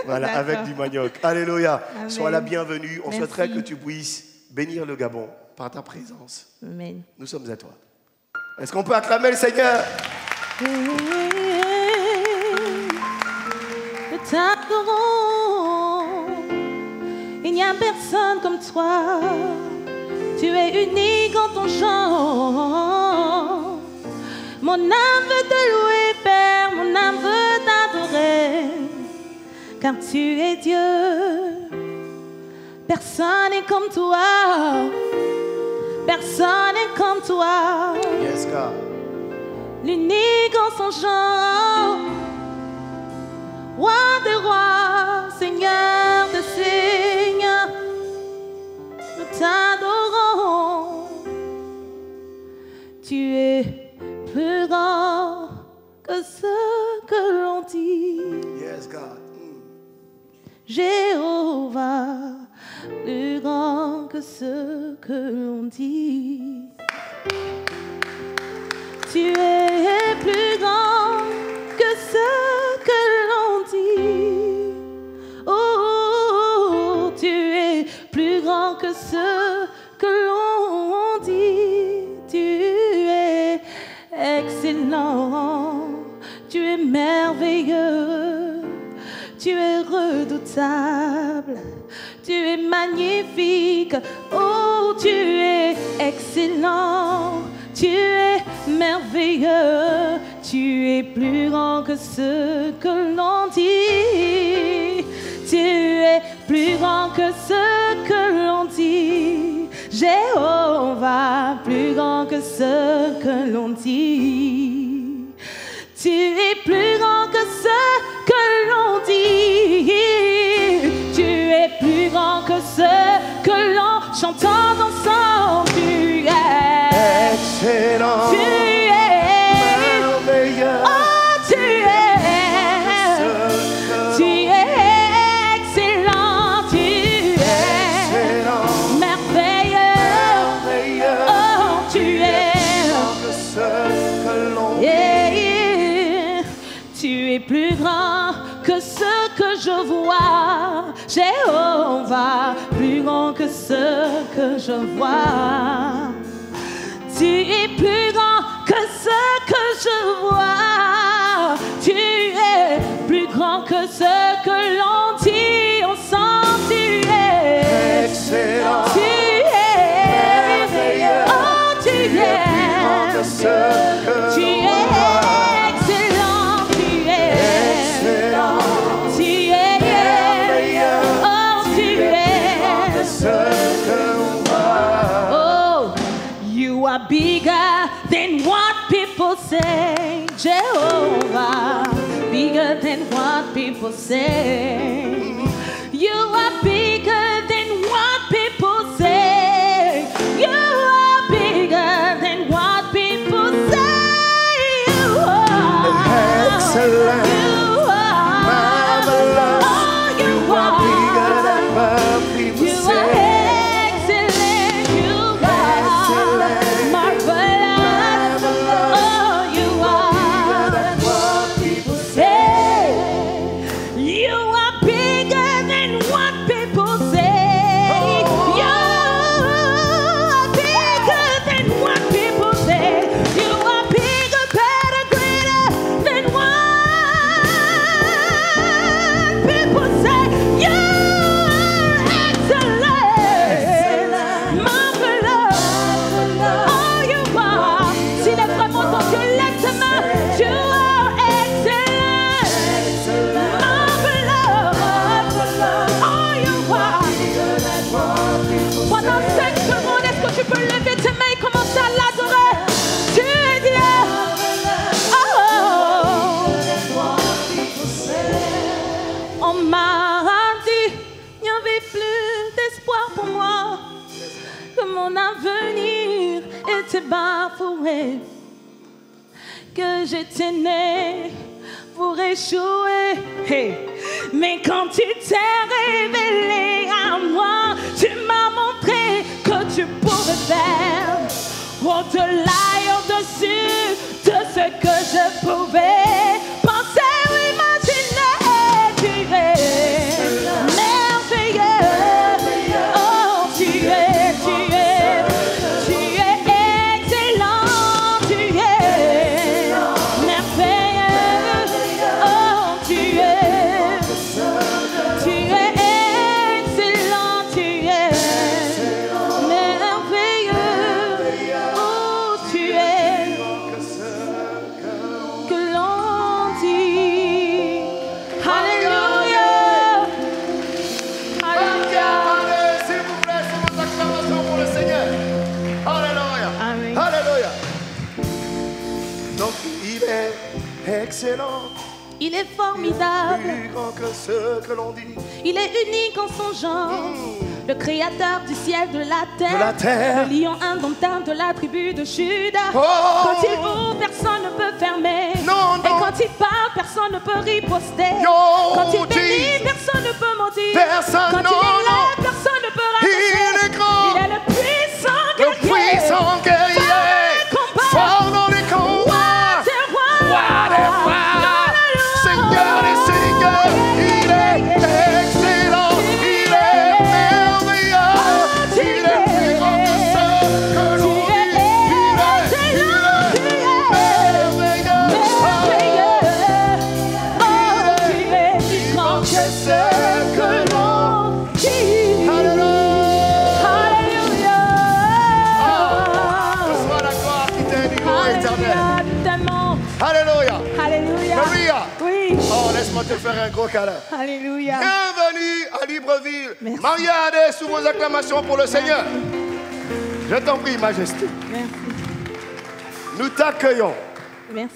Voilà, avec du manioc. Alléluia. Amen. Sois la bienvenue. On Merci. souhaiterait que tu puisses bénir le Gabon par ta présence. Amen. Nous sommes à toi. Est-ce qu'on peut acclamer le Seigneur? Nous t'adorons. Il n'y a personne comme toi. Tu es unique en ton genre. Mon âme veut te louer, Père. Mon âme veut t'adorer. Car tu es Dieu. Personne n'est comme toi. Personne n'est comme toi. Yes, God. L'unique en son genre. Roi des rois, Seigneur des seigneurs. Nous t'adorons. Tu es plus grand que ce que l'on dit. Yes, God. Jéhovah, plus grand que ce que l'on dit. Tu es plus grand que ce que l'on dit. Oh, tu es plus grand que ce que l'on dit. Tu es excellent. Tu es merveilleux. Tu es redoutable, tu es magnifique, oh tu es excellent, tu es merveilleux, tu es plus grand que ce que l'on dit, tu es plus grand que ce que l'on dit, Jéhovah, plus grand que ce que l'on dit, tu es plus grand que ce que l'on dit. Tu es plus grand que ce que l'on chante ensemble. Tu es excellent. Tu es merveilleux. Oh, tu es excellent. Tu es merveilleux. Oh, tu es que ce que l'on Tu es plus grand que ce que je vois, Jéhovah, plus grand que ce que je vois. Tu es plus grand que ce que je vois. Tu es plus grand que ce que l'on dit. On sent tu es excellent. Tu es merveilleux. Oh, tu es que ce que tu l'on es excellent. Tu es excellent. tu es oh, tu es ce que l'on voit. oh, you are bigger than what people say, Jehovah, bigger than what people say. You are bigger than what people say. You are bigger than what people say. You are Excellent. You are Marvelous. Oh, you are bigger than what people You say. are excellent. You are Excellent. marvelous. Oh, you Bigger are than what people say. You are dit, il n'y avait plus d'espoir pour moi, que mon avenir était bafoué, que j'étais né pour échouer. Hey. Mais quand tu t'es révélé à moi, tu m'as montré que tu pouvais faire au-delà et au-dessus de ce que je pouvais penser ou imaginer. Tu es merveilleux. Oh, tu es excellent. Tu es merveilleux. Oh, tu es excellent. Tu es merveilleux. Oh, tu es que l'on dit. Alléluia. Alléluia. Allez, s'il vous plaît, c'est votre acclamation pour le Seigneur. Alléluia. Amen. Alléluia. Donc, il est excellent, Il est formidable. plus grand que ce que l'on dit. Il est unique en son genre. Le créateur du ciel, de la terre. De la terre. Le lion indomptable de la tribu de Juda. Oh. Quand il ouvre, personne ne peut fermer. Non, non. Et quand il parle, personne ne peut riposter. Yo, Quand il bénit, Jesus. personne ne peut mentir. Personne, Quand non, il est là, non. personne ne peut raconter. Il est grand. Il est le puissant Le guerrier. puissant guerrier, fort dans les combats, roi des rois, Seigneur des seigneurs, il est excellent, il est merveilleux, il est plus grand que ce que l'on dit, il est merveilleux, que ce que l'on dit. Reçois la gloire qui t'est du haut éternel. Alléluia. Alléluia. Maria. Oui. Oh, laisse-moi te faire un gros câlin. Alléluia. Bienvenue à Libreville. Merci. Maria Adé, sous vos acclamations pour le Seigneur. Je t'en prie, Majesté. Merci. Nous t'accueillons. Merci.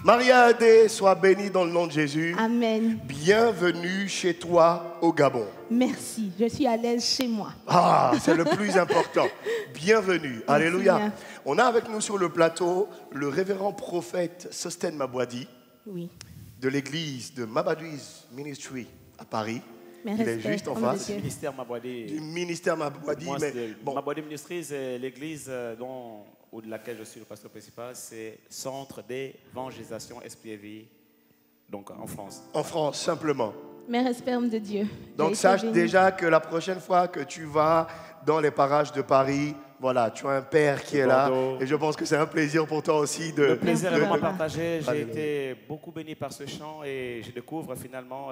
Maria Adé, sois bénie dans le nom de Jésus. Amen. Bienvenue chez toi au Gabon. Merci. Je suis à l'aise chez moi. Ah, c'est le plus important. Bienvenue. Alléluia. Seigneur. On a avec nous sur le plateau le révérend prophète Sosten Mabwadi Oui. de l'église de Mabadou's Ministry à Paris. Mes Il est respects, juste en homme de face Dieu. Ministère Mabwadi. du ministère Mabwadi. Moi, Mais c'est- bon, Mabwadi Ministries, c'est l'église de laquelle je suis le pasteur principal, c'est Centre d'évangélisation Esprit et Vie, donc en France. en France, simplement. Mes respects, homme de Dieu. Donc J'ai été sache bénie. déjà que la prochaine fois que tu vas dans les parages de Paris, voilà, tu as un père qui est là. Bordeaux. Et je pense que c'est un plaisir pour toi aussi de... Le plaisir est de- vraiment de- partagé. J'ai Alléluia. été beaucoup béni par ce chant et je découvre finalement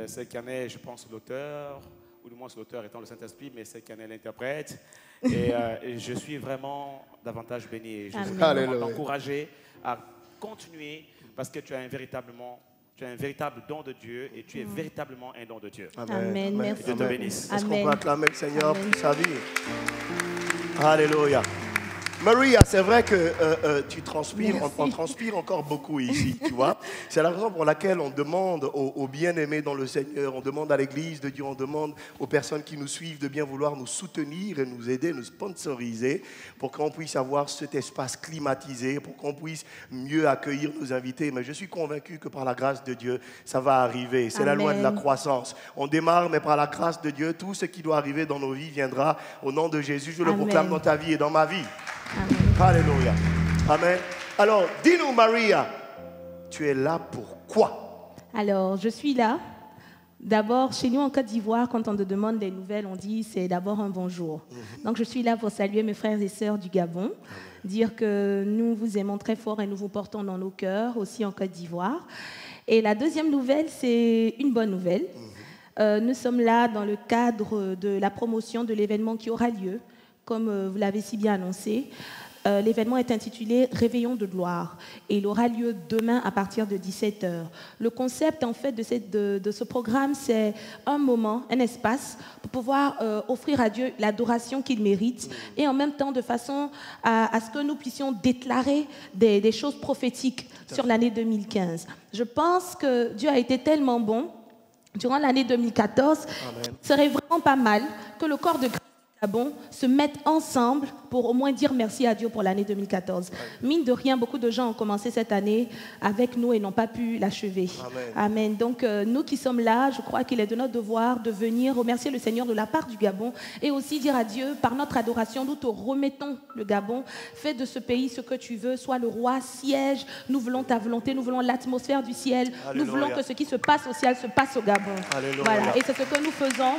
ce qui en est, je pense, l'auteur, ou du moins l'auteur étant le Saint-Esprit, mais ce qui en est l'interprète. Et je suis vraiment davantage béni. Et je Amen. suis vraiment Alléluia. encouragé à continuer parce que tu as un véritable don de Dieu et tu es véritablement un don de Dieu. Amen. Merci. Dieu te bénisse. Est-ce qu'on Amen. peut acclamer le Seigneur Amen. pour sa vie? Alléluia. Maria, c'est vrai que tu transpires, Merci. on transpire encore beaucoup ici, tu vois. C'est la raison pour laquelle on demande aux bien-aimés dans le Seigneur, on demande à l'Église de Dieu, on demande aux personnes qui nous suivent de bien vouloir nous soutenir et nous aider, nous sponsoriser pour qu'on puisse avoir cet espace climatisé, pour qu'on puisse mieux accueillir nos invités. Mais je suis convaincu que par la grâce de Dieu, ça va arriver. C'est la loi de la Amen. croissance. On démarre, mais par la grâce de Dieu, tout ce qui doit arriver dans nos vies viendra au nom de Jésus. Je le Amen. proclame dans ta vie et dans ma vie. Amen. Alléluia. Amen. Alors, dis-nous, Maria, tu es là pourquoi? Alors, je suis là. D'abord, chez nous en Côte d'Ivoire, quand on te demande des nouvelles, on dit c'est d'abord un bonjour. Donc, je suis là pour saluer mes frères et sœurs du Gabon, dire que nous vous aimons très fort et nous vous portons dans nos cœurs, aussi en Côte d'Ivoire. Et la deuxième nouvelle, c'est une bonne nouvelle. Nous sommes là dans le cadre de la promotion de l'événement qui aura lieu, comme vous l'avez si bien annoncé. L'événement est intitulé Réveillon de gloire et il aura lieu demain à partir de 17h. Le concept en fait de ce programme, c'est un moment, un espace pour pouvoir offrir à Dieu l'adoration qu'il mérite et en même temps de façon à ce que nous puissions déclarer des choses prophétiques sur l'année 2015. Je pense que Dieu a été tellement bon durant l'année 2014, Amen. il serait vraiment pas mal que le corps de Christ du Gabon se mette ensemble pour au moins dire merci à Dieu pour l'année 2014. Mine de rien, beaucoup de gens ont commencé cette année avec nous et n'ont pas pu l'achever. Amen. Amen. Donc, nous qui sommes là, je crois qu'il est de notre devoir de venir remercier le Seigneur de la part du Gabon et aussi dire à Dieu, par notre adoration, nous te remettons le Gabon. Fais de ce pays ce que tu veux, sois le roi, siège. Nous voulons ta volonté, nous voulons l'atmosphère du ciel. Alléluia. Nous voulons que ce qui se passe au ciel se passe au Gabon. Alléluia. Voilà. Et c'est ce que nous faisons.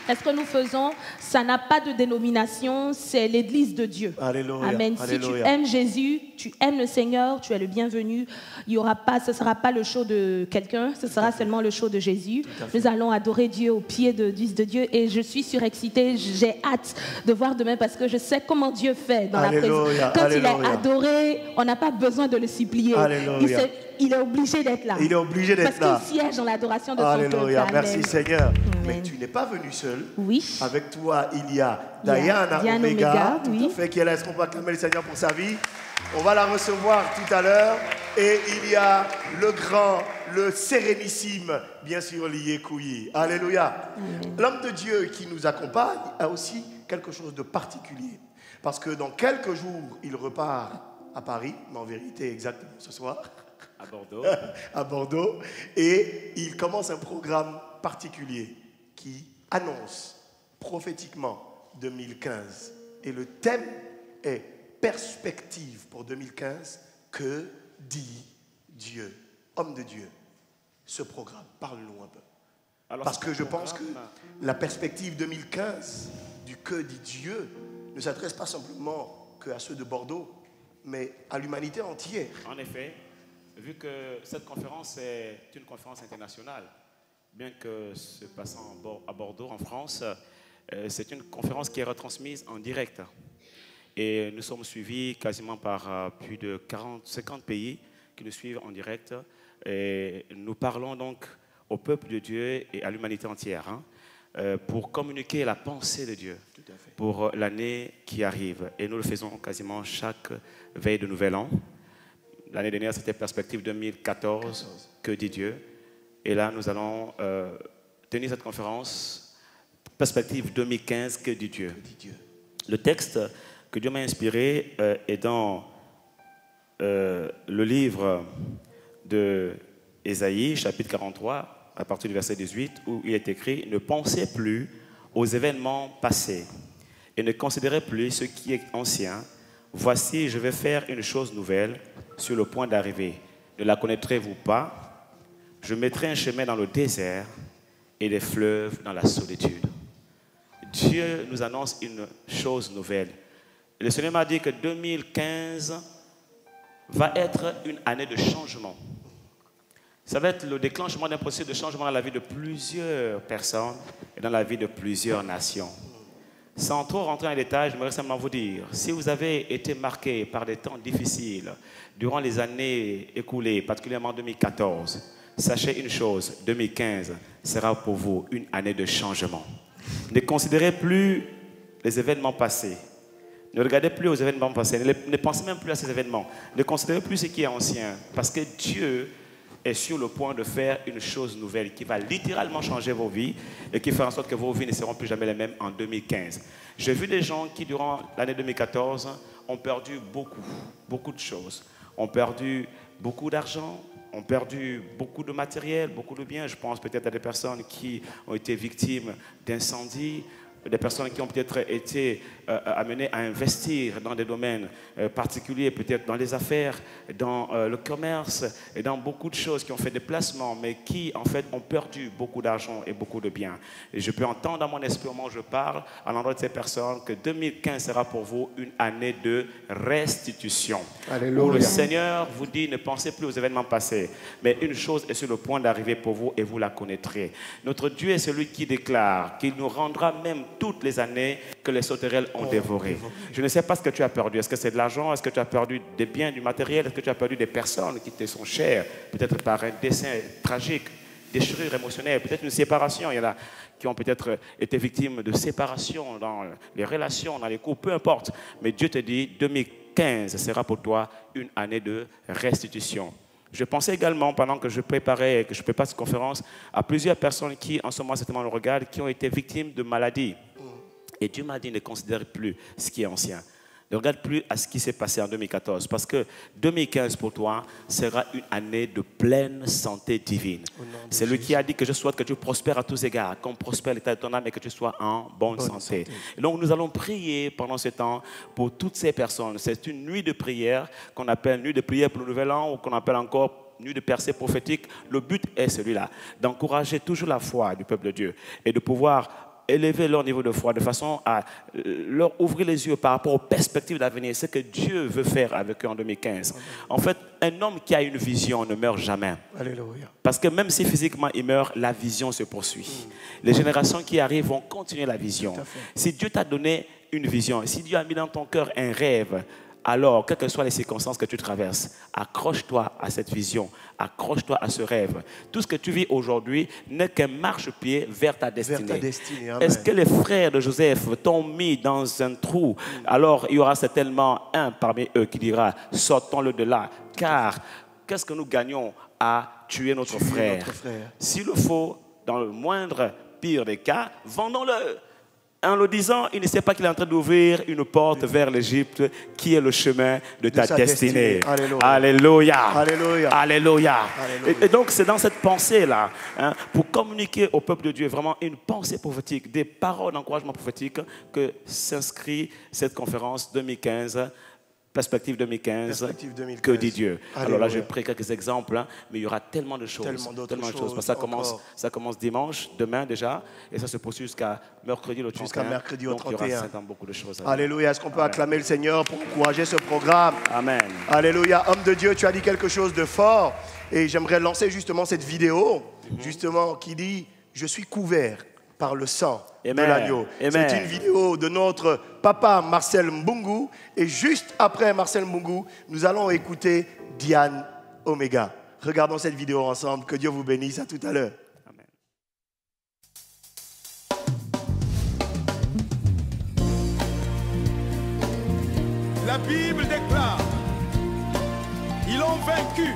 Et ce que nous faisons, ça n'a pas de dénomination, c'est l'Église de Dieu. Alléluia. Amen. Si tu Alléluia. aimes Jésus, tu aimes le Seigneur, tu es le bienvenu. Il y aura pas, ce ne sera pas le show de quelqu'un, ce sera seulement le show de Jésus. Nous allons adorer Dieu au pied de Dieu et je suis surexcitée, j'ai hâte de voir demain parce que je sais comment Dieu fait dans la présence. Alléluia. Quand il Alléluia. est adoré, on n'a pas besoin de le supplier. Alléluia. Il est obligé d'être là. Il est obligé d'être là. Parce qu'il siège dans l'adoration de son peuple. Alléluia. Amen. Merci Seigneur. Mais Amen. tu n'es pas venu seul. Oui. Avec toi, il y a Il y a Diana Diana Omega, Omega, tout oui. à fait, qui est là. Est-ce qu'on peut acclamer le Seigneur pour sa vie? On va la recevoir tout à l'heure. Et il y a le grand, le sérénissime, bien sûr, Lié Kouyi. Alléluia. L'homme de Dieu qui nous accompagne a aussi quelque chose de particulier. Parce que dans quelques jours, il repart à Paris, mais en vérité, exactement ce soir. À Bordeaux. À Bordeaux, et il commence un programme particulier qui annonce prophétiquement 2015. Et le thème est perspective pour 2015. Que dit Dieu? Homme de Dieu, ce programme, parle-nous un peu. Alors, Parce c'est que un je pense que programme- la perspective 2015 du que dit Dieu ne s'adresse pas simplement qu'à ceux de Bordeaux, mais à l'humanité entière. En effet, vu que cette conférence est une conférence internationale, bien que se passant à Bordeaux, en France, c'est une conférence qui est retransmise en direct. Et nous sommes suivis quasiment par plus de 50 pays qui nous suivent en direct. Et nous parlons donc au peuple de Dieu et à l'humanité entière pour communiquer la pensée de Dieu pour l'année qui arrive. Et nous le faisons quasiment chaque veille de Nouvel An. L'année dernière, c'était Perspective 2014, que dit Dieu. Et là, nous allons tenir cette conférence, Perspective 2015, que dit Dieu. Le texte que Dieu m'a inspiré est dans le livre de Ésaïe, chapitre 43, à partir du verset 18, où il est écrit « Ne pensez plus aux événements passés et ne considérez plus ce qui est ancien. Voici, je vais faire une chose nouvelle sur le point d'arriver. Ne la connaîtrez-vous pas? Je mettrai un chemin dans le désert et des fleuves dans la solitude. » Dieu nous annonce une chose nouvelle. Le Seigneur m'a dit que 2015 va être une année de changement. Ça va être le déclenchement d'un processus de changement dans la vie de plusieurs personnes et dans la vie de plusieurs nations. Sans trop rentrer dans les détails, j'aimerais simplement vous dire, si vous avez été marqué par des temps difficiles durant les années écoulées, particulièrement 2014, sachez une chose, 2015 sera pour vous une année de changement. Ne considérez plus les événements passés. Ne regardez plus aux événements passés. Ne pensez même plus à ces événements. Ne considérez plus ce qui est ancien. Parce que Dieu est sur le point de faire une chose nouvelle qui va littéralement changer vos vies et qui fera en sorte que vos vies ne seront plus jamais les mêmes en 2015. J'ai vu des gens qui, durant l'année 2014, ont perdu beaucoup de choses. Ont perdu beaucoup d'argent, ont perdu beaucoup de matériel, beaucoup de biens. Je pense peut-être à des personnes qui ont été victimes d'incendies, des personnes qui ont peut-être été amenées à investir dans des domaines particuliers, peut-être dans les affaires, dans le commerce, et dans beaucoup de choses, qui ont fait des placements, mais qui, en fait, ont perdu beaucoup d'argent et beaucoup de biens. Et je peux entendre dans mon esprit, au moment où je parle, à l'endroit de ces personnes, que 2015 sera pour vous une année de restitution. Alléluia. Où le Seigneur vous dit, ne pensez plus aux événements passés, mais une chose est sur le point d'arriver pour vous et vous la connaîtrez. Notre Dieu est celui qui déclare qu'il nous rendra même toutes les années que les sauterelles ont dévoré. Je ne sais pas ce que tu as perdu. Est-ce que c'est de l'argent? Est-ce que tu as perdu des biens, du matériel? Est-ce que tu as perdu des personnes qui te sont chères? Peut-être par un destin tragique, déchirure émotionnelle, peut-être une séparation. Il y en a qui ont peut-être été victimes de séparation dans les relations, dans les couples, peu importe. Mais Dieu te dit, 2015 sera pour toi une année de restitution. Je pensais également, pendant que je préparais et que je prépare cette conférence, à plusieurs personnes qui, en ce moment, certainement nous regardent, qui ont été victimes de maladies. Et Dieu m'a dit, ne considère plus ce qui est ancien. Ne regarde plus à ce qui s'est passé en 2014, parce que 2015 pour toi sera une année de pleine santé divine. C'est lui qui a dit que je souhaite que tu prospères à tous égards, qu'on prospère l'état de ton âme et que tu sois en bonne santé. Et donc nous allons prier pendant ce temps pour toutes ces personnes. C'est une nuit de prière qu'on appelle nuit de prière pour le nouvel an ou qu'on appelle encore nuit de percée prophétique. Le but est celui-là, d'encourager toujours la foi du peuple de Dieu et de pouvoir élever leur niveau de foi de façon à leur ouvrir les yeux par rapport aux perspectives d'avenir, ce que Dieu veut faire avec eux en 2015. En fait, un homme qui a une vision ne meurt jamais. Alléluia. Parce que même si physiquement il meurt, la vision se poursuit. Les générations qui arrivent vont continuer la vision. Si Dieu t'a donné une vision, si Dieu a mis dans ton cœur un rêve, alors, quelles que soient les circonstances que tu traverses, accroche-toi à cette vision, accroche-toi à ce rêve. Tout ce que tu vis aujourd'hui n'est qu'un marchepied vers ta destinée. Est-ce que les frères de Joseph t'ont mis dans un trou? Alors, il y aura certainement un parmi eux qui dira, sortons-le de là, car qu'est-ce que nous gagnons à tuer notre frère? S'il le faut, dans le moindre pire des cas, vendons-le. En le disant, il ne sait pas qu'il est en train d'ouvrir une porte vers l'Égypte qui est le chemin de ta destinée. Alléluia. Alléluia. Alléluia. Et donc, c'est dans cette pensée-là, pour communiquer au peuple de Dieu vraiment une pensée prophétique, des paroles d'encouragement prophétique, que s'inscrit cette conférence 2015. Perspective 2015, que dit Dieu. Alors là, je pris quelques exemples, mais il y aura tellement de choses. Tellement de choses. Parce que ça commence dimanche, demain déjà, et ça se poursuit jusqu'à mercredi le 31. Jusqu'à mercredi au 31. Donc il y aura certainement beaucoup de choses. Alléluia. Est-ce qu'on peut acclamer le Seigneur pour encourager ce programme? Amen. Alléluia. Homme de Dieu, tu as dit quelque chose de fort, et j'aimerais lancer justement cette vidéo, justement, qui dit « Je suis couvert par le sang de l'agneau ». C'est une vidéo de notre papa Marcel Mbungu. Et juste après Marcel Mbungu, nous allons écouter Diane Omega. Regardons cette vidéo ensemble. Que Dieu vous bénisse. À tout à l'heure. Amen. La Bible déclare: ils ont vaincu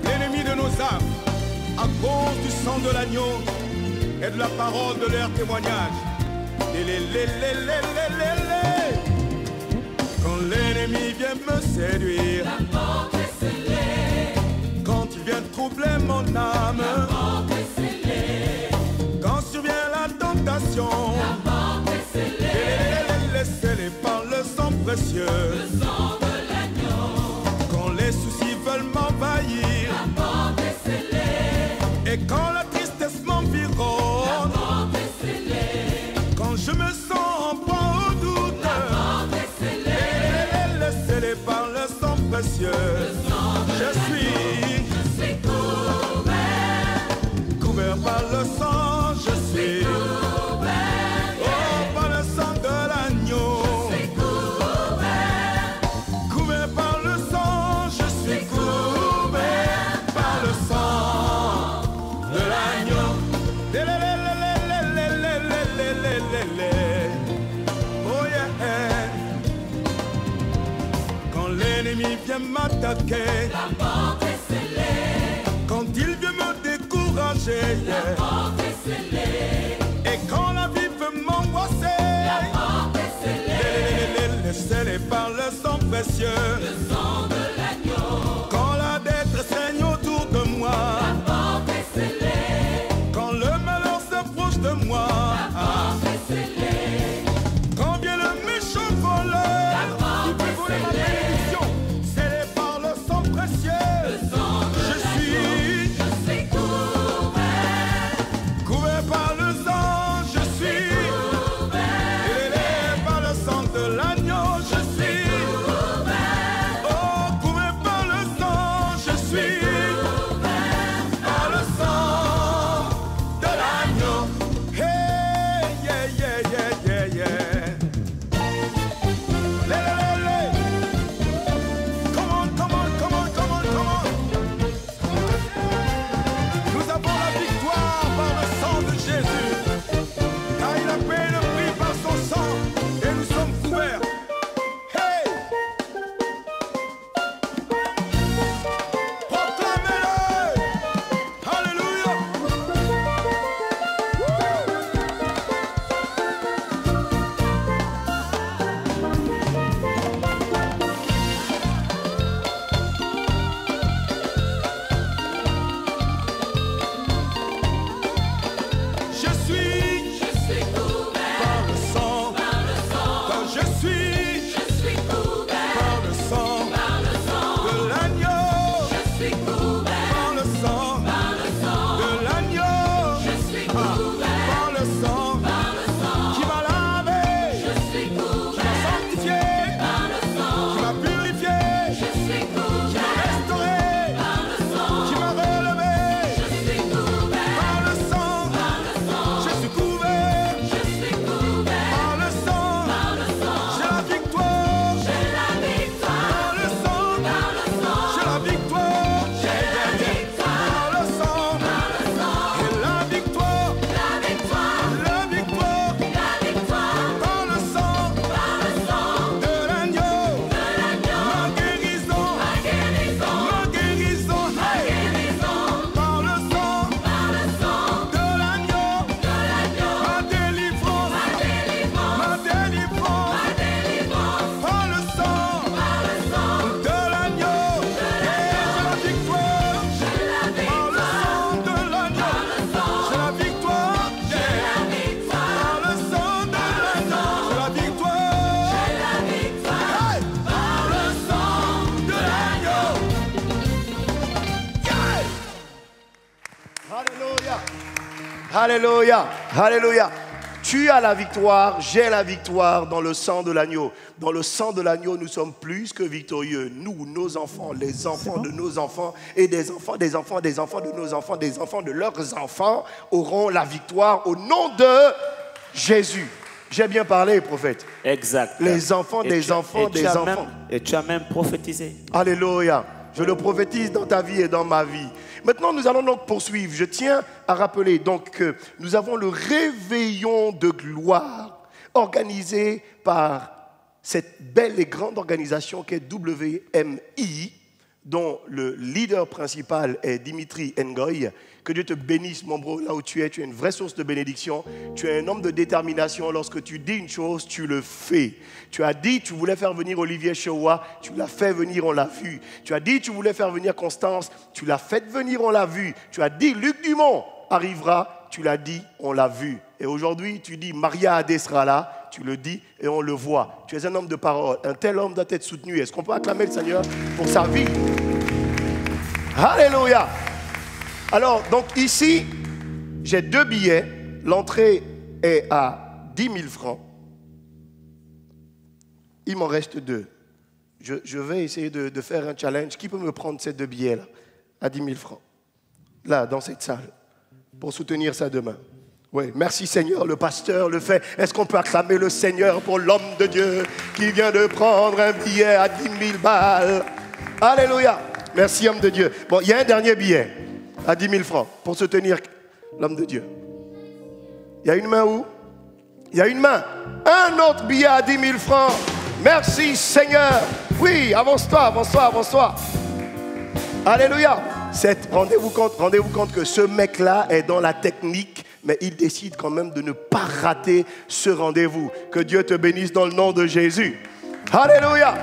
l'ennemi de nos âmes à cause du sang de l'agneau et de la parole de leur témoignage. Quand l'ennemi vient me séduire, la porte est scellée. Quand il vient troubler mon âme, la porte est scellée. Quand survient la tentation, la porte est scellée. Scellée par le sang précieux, le sang de l'agneau. Quand les soucis veulent m'envahir, la porte est scellée. Et quand la tristesse m'environne, la porte est scellée. Quand je me sens en proie au doute, la porte est scellée. Scellée par le sang précieux, je suis couvert par le sang, je suis par le sang de l'agneau. Couvert par le sang, je suis couvert par le sang de l'agneau. Oh yeah. Quand l'ennemi vient m'attaquer, la porte est scellée. Quand il vient me décourager, la porte est scellée. Et quand la vie veut m'angoisser, la porte est scellée. Scellée par le sang précieux, le sang de l'agneau. Quand la détresse règne autour de moi, la porte est scellée. Quand le malheur s'approche de moi, la porte est scellée. Quand vient le méchant voleur, il peut voler ma bénédiction. Scellé par le sang précieux, le sang de je suis couvert par le sang, je suis couvert par le sang de l'agneau, je suis couvert par le sang, je suis couvert par le sang de l'agneau. Hey. Alléluia. Alléluia. Tu as la victoire, j'ai la victoire dans le sang de l'agneau. Dans le sang de l'agneau, nous sommes plus que victorieux. Nous, nos enfants, les enfants de nos enfants et des enfants, des enfants, des enfants de nos enfants, des enfants de leurs enfants auront la victoire au nom de Jésus. J'ai bien parlé, prophète. Exact. Les enfants des enfants des enfants. Et tu as même prophétisé. Alléluia. Je le prophétise dans ta vie et dans ma vie. Maintenant, nous allons donc poursuivre. Je tiens à rappeler donc que nous avons le réveillon de gloire organisé par cette belle et grande organisation qu'est WMI, dont le leader principal est Dimitri Ngoy. Que Dieu te bénisse, mon bro, là où tu es une vraie source de bénédiction. Tu es un homme de détermination. Lorsque tu dis une chose, tu le fais. Tu as dit tu voulais faire venir Olivier Chewa, tu l'as fait venir, on l'a vu. Tu as dit tu voulais faire venir Constance, tu l'as fait venir, on l'a vu. Tu as dit Luc Dumont arrivera, tu l'as dit, on l'a vu. Et aujourd'hui, tu dis Maria Adé sera là, tu le dis et on le voit. Tu es un homme de parole. Un tel homme doit être soutenu. Est-ce qu'on peut acclamer le Seigneur pour sa vie? Alléluia. Alors, donc ici, j'ai 2 billets. L'entrée est à 10 000 francs. Il m'en reste 2. Je vais essayer de faire un challenge. Qui peut me prendre ces 2 billets-là à 10 000 francs? Là, dans cette salle, pour soutenir ça demain. Oui, merci Seigneur, le pasteur le fait. Est-ce qu'on peut acclamer le Seigneur pour l'homme de Dieu qui vient de prendre un billet à 10 000 balles? Alléluia. Merci, homme de Dieu. Bon, il y a un dernier billet à 10 000 francs pour soutenir l'homme de Dieu. Il y a une main où? Il y a une main. Un autre billet à 10 000 francs. Merci Seigneur. Oui, avance-toi, avance-toi, avance-toi. Alléluia. Rendez-vous compte que ce mec-là est dans la technique, mais il décide quand même de ne pas rater ce rendez-vous. Que Dieu te bénisse dans le nom de Jésus. Alléluia.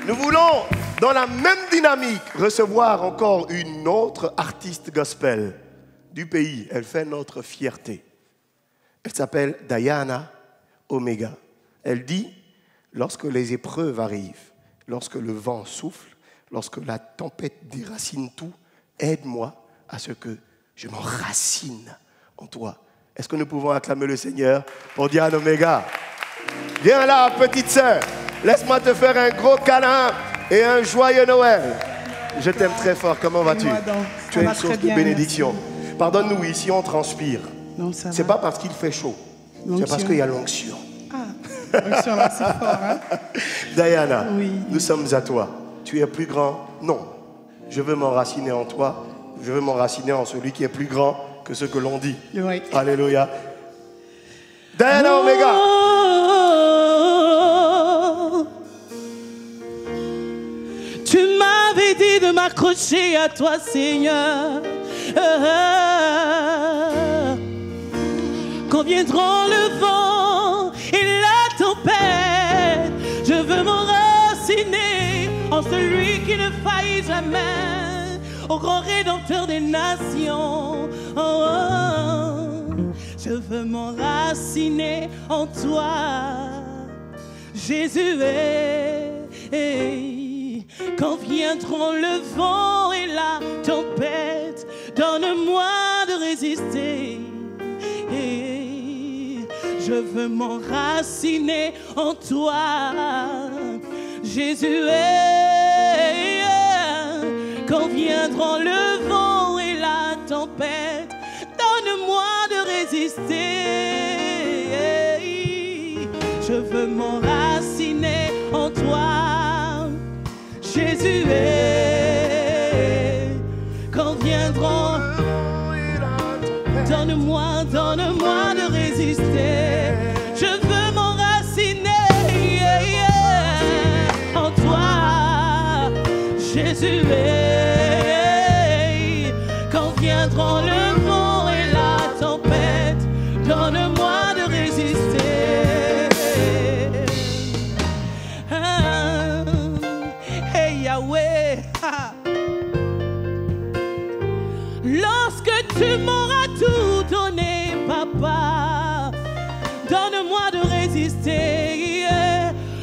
Nous voulons, dans la même dynamique, recevoir encore une autre artiste gospel du pays. Elle fait notre fierté. Elle s'appelle Diana Omega. Elle dit, lorsque les épreuves arrivent, lorsque le vent souffle, lorsque la tempête déracine tout, aide-moi à ce que je m'enracine en toi. Est-ce que nous pouvons acclamer le Seigneur pour Diana Omega? Viens là, petite sœur. Laisse-moi te faire un gros câlin et un joyeux Noël. Je t'aime très fort. Comment vas-tu? Tu es une source de bénédiction. Pardonne-nous, ici on transpire. C'est pas parce qu'il fait chaud. C'est parce qu'il y a l'onction. Ah, l'onction là, c'est fort, hein? Diana, oui. Nous sommes à toi. Tu es plus grand? Non. Je veux m'enraciner en toi. Je veux m'enraciner en celui qui est plus grand que ce que l'on dit. Oui. Alléluia. Diana Omega. Tu m'avais dit de m'accrocher à toi, Seigneur. Quand viendront le vent et la tempête, je veux m'enraciner en celui qui ne faillit jamais, au grand Rédempteur des nations. Je veux m'enraciner en toi, Jésus. Quand viendront le vent et la tempête, donne-moi de résister. Je veux m'enraciner en toi, Jésus. Quand viendront le vent et la tempête, donne-moi de résister. Je veux m'enraciner en toi, Jésus. Quand viendront, donne-moi de résister. Je veux m'enraciner en toi, Jésus. Quand viendront le vent et la tempête, donne-moi de résister. Hey Yahweh, lorsque tu m'auras tout donné, papa, donne-moi de résister.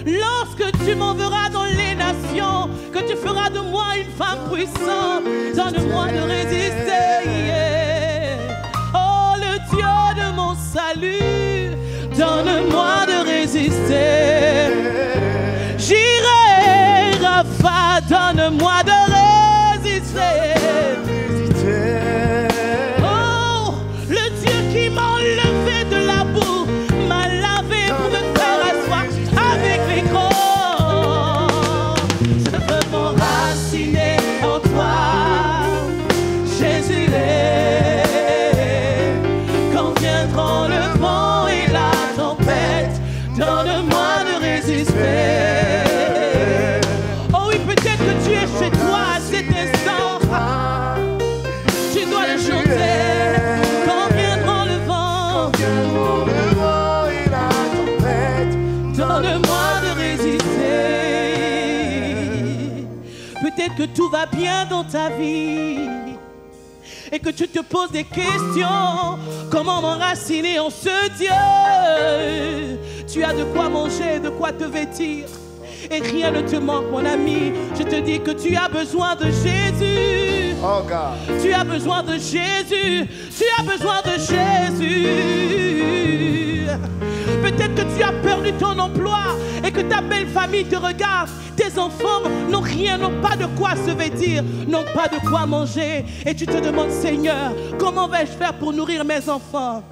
Lorsque tu m'enverras dans les nations, que tu feras de moi une femme puissante, donne-moi de résister. Oh, salut. Donne-moi de résister. J'irai, Rapha, donne-moi de résister. Oh, le Dieu qui m'a enlevé de la boue, m'a lavé pour me faire asseoir avec les gros. Je veux m'enraciner en toi, Jésus est. Quand viendront le vent et la tempête, donne-moi de résister. Oh oui, peut-être que tu es chez toi à cet instant. Tu dois le chanter. Quand viendront le vent et la tempête, donne-moi de résister. Peut-être que tout va bien dans ta vie et que tu te poses des questions. Comment m'enraciner en ce Dieu? Tu as de quoi manger, de quoi te vêtir et rien ne te manque, mon ami. Je te dis que tu as besoin de Jésus. oh God. Tu as besoin de Jésus. Tu as besoin de Jésus. Peut-être que tu as perdu ton emploi et que ta belle famille te regarde. Tes enfants n'ont rien, n'ont pas de quoi se vêtir, n'ont pas de quoi manger. Et tu te demandes, Seigneur, comment vais-je faire pour nourrir mes enfants?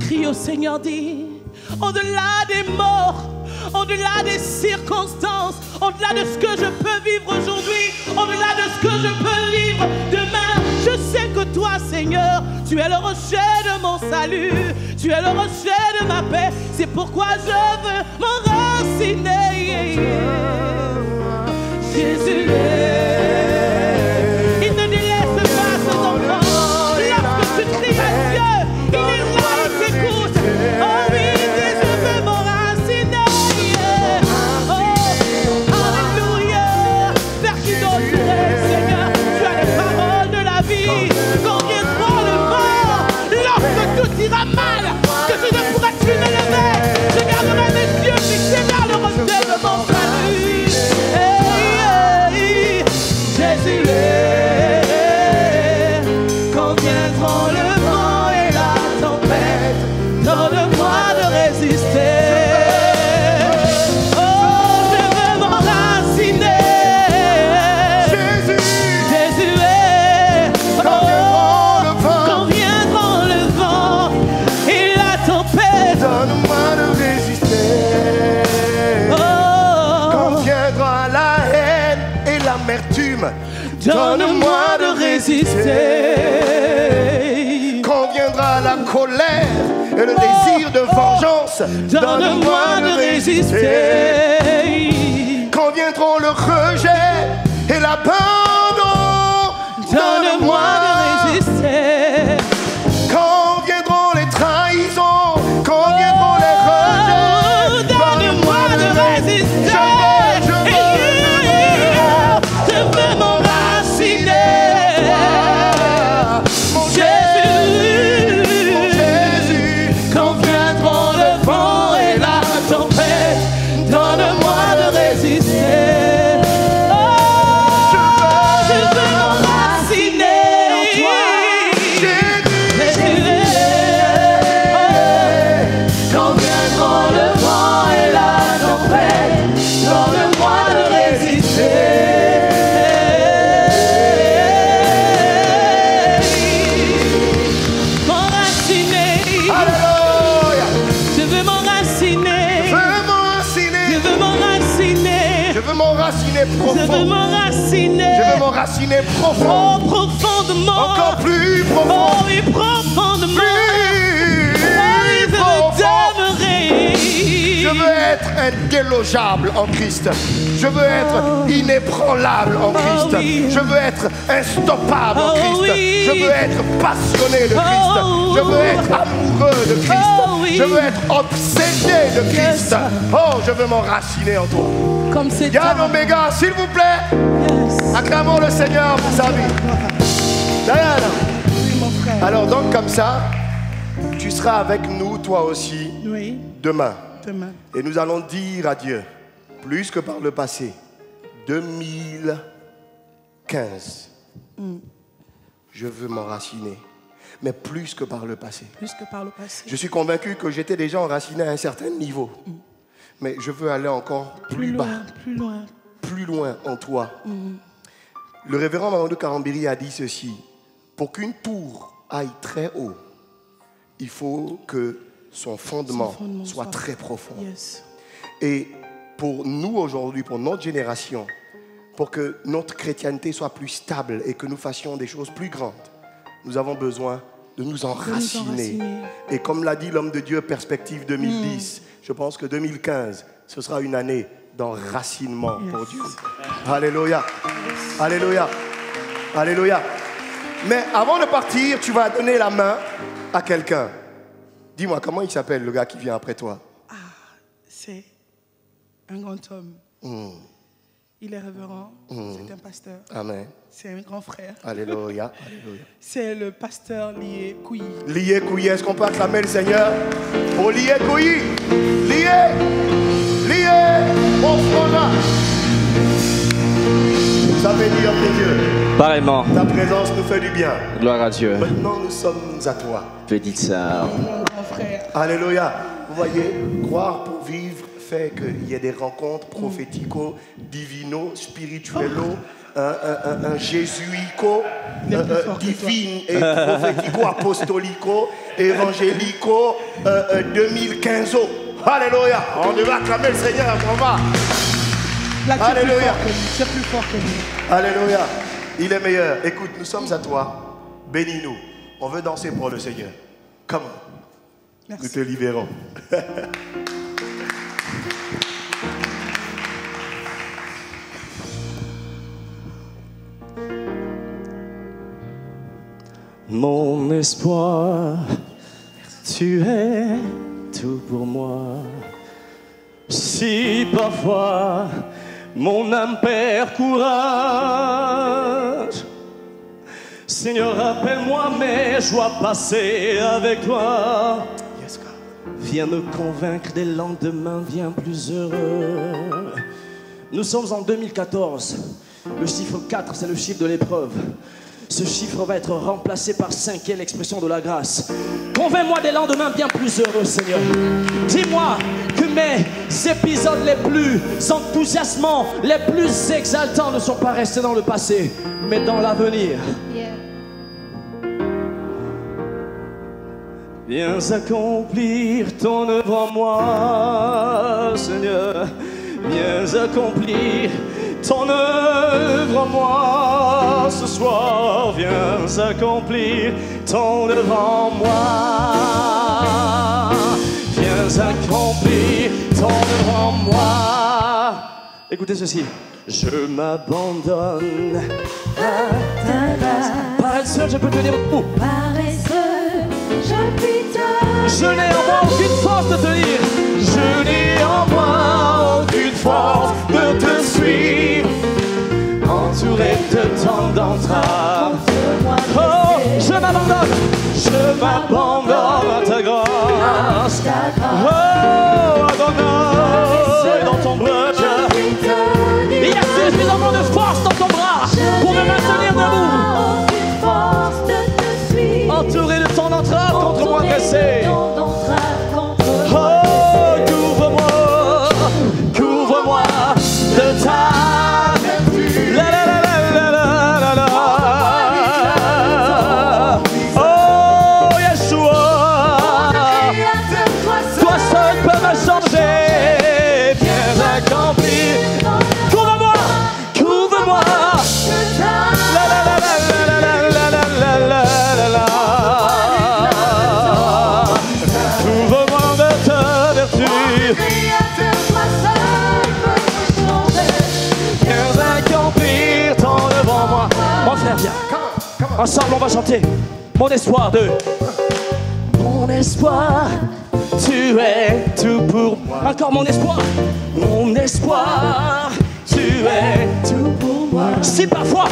Crie au Seigneur, dis, au-delà des morts, au-delà des circonstances, au-delà de ce que je peux vivre aujourd'hui, au-delà de ce que je peux vivre demain, je sais que toi, Seigneur, tu es le rocher de mon salut, tu es le rocher de ma paix. C'est pourquoi je veux m'enraciner. Jésus est. Il ne délaisse pas ses enfants. Lorsque tu cries à Dieu, il est là, il t'écoute. Oh oui, il dit, je veux m'enraciner. Oh, alléluia. Vers qui d'autre irait, Seigneur? Tu as les paroles de la vie. Quand viendra le vent, lorsque tout ira mal, que tu ne pourras plus me lever, je garderai mes yeux fixés vers le rocher de mon salut. Jésus est. Quand viendront le vent et la tempête, donne-moi de résister. Oh, je veux m'enraciner. Jésus est. Oh, quand viendront le vent et la tempête, Donne-moi de résister. oh, Quand viendra la haine et l'amertume, donne-moi de résister. Quand viendra la colère et le désir de vengeance, Donne-moi de résister. Quand viendront le rejet et l'abandon, Donne-moi de résister. Quand viendront les trahisons, quand viendront les rejets, Oh, donne-moi de résister. Je veux m'enraciner. Mon Jésus. Jésus, Quand viendront le vent et la tempête, donne-moi de résister. Oh, je veux m'enraciner. Jésus est. Quand viendront le vent et la tempête, donne-moi de résister. M'enraciner. Alléluia. Je veux m'enraciner. Je veux m'enraciner. Je veux m'enraciner. Je veux m'enraciner Je veux profond. m'enraciner. Je veux m'enraciner profond. Oh, profondément. Encore plus profond. Oh, oui, profondément. Plus Oh, je veux profond. demeurer. Je veux être indélogeable en Christ. Je veux être inébranlable en Christ. oui. Je veux être instoppable en Oh, Christ. oui. Je veux être passionné de Christ. Oh. Je veux être amoureux de Christ. Oh, oui. Je veux être obsédé de Christ. Yes. Oh, je veux m'enraciner en toi. Comme c'est Yann Omega, s'il vous plaît, Yes. acclamons le Seigneur pour sa vie. Diana. Oui, mon frère. Alors donc comme ça, tu seras avec nous toi aussi Oui, demain. demain. Et nous allons dire à Dieu, plus que par le passé, 2015, je veux m'enraciner. mais plus que par le passé. Plus que par le passé. Je suis convaincu que j'étais déjà enraciné à un certain niveau. Mais je veux aller encore plus bas, plus loin en toi. Le révérend Mamadou Karambiri a dit ceci: pour qu'une tour aille très haut, il faut que son fondement soit très profond. Yes. Et pour nous aujourd'hui, pour notre génération, pour que notre chrétienté soit plus stable et que nous fassions des choses plus grandes, nous avons besoin de nous enraciner. Et comme l'a dit l'homme de Dieu, Perspective 2010, je pense que 2015, ce sera une année d'enracinement pour Dieu. Alléluia. Alléluia. Alléluia. Mais avant de partir, tu vas donner la main à quelqu'un. Dis-moi, comment il s'appelle, le gars qui vient après toi? Ah, c'est un grand homme. Il est révérend, c'est un pasteur. Amen. C'est un grand frère. Alléluia. Alléluia. C'est le pasteur Lié Kouyi. Lié Kouyi, est-ce qu'on peut acclamer le Seigneur pour Lié Kouyi? Lié, Lié, mon frère. Ça veut dire que Dieu. Pareillement. Ta présence nous fait du bien. Gloire à Dieu. Maintenant, nous sommes à toi. Petite sœur. Mon grand frère. Alléluia. Vous voyez, croire pour vivre fait qu'il y ait des rencontres prophético, divino, spirituello, un jésuico, divine et prophético, apostolico, évangélico, 2015. Alléluia. On devrait acclamer le Seigneur. On va. Alléluia. C'est plus fort que lui. Alléluia. Il est meilleur. Écoute, nous sommes à toi. Bénis-nous. On veut danser pour le Seigneur. Come on. Merci. Nous te libérons. Mon espoir, tu es tout pour moi. Si parfois mon âme perd courage, Seigneur, rappelle-moi mes joies passées avec toi. Yes, God. Viens me convaincre des lendemains bien plus heureux. Nous sommes en 2014. Le chiffre 4, c'est le chiffre de l'épreuve. Ce chiffre va être remplacé par 5 qui est l'expression de la grâce. Convainc-moi des lendemains bien plus heureux, Seigneur. Dis-moi que mes épisodes les plus enthousiasmants, les plus exaltants ne sont pas restés dans le passé, mais dans l'avenir. Viens accomplir ton œuvre en moi, Seigneur. Viens accomplir ton œuvre en moi ce soir. Viens accomplir ton œuvre en moi. Viens accomplir ton œuvre en moi. Écoutez ceci. Je m'abandonne à ta grâce. Paresseux, je peux tenir debout. Paresseux, j'appuie ta Je n'ai en moi aucune force de te dire. Je n'ai en moi aucune force de te suivre. Entouré de tant d'entraves. Oh, je m'abandonne à ta grâce. Oh, Adonai, dans ton bras. Il y a suffisamment de force dans ton bras pour me maintenir debout. Entouré de ton entrave contre moi dressé. Oh, couvre-moi de ta vertu. La la la la la la la. Oh, Yeshua, toi seul peux me changer. Viens accomplir. Couvre-moi. La la la la la la la la la la la. Couvre-moi de ta vertu. Viens accomplir ton œuvre en moi. Mon frère, viens. Ensemble, on va chanter. Mon espoir de. Mon espoir, tu es tout pour moi. Encore mon espoir. Mon espoir, tu es tout pour moi. Si parfois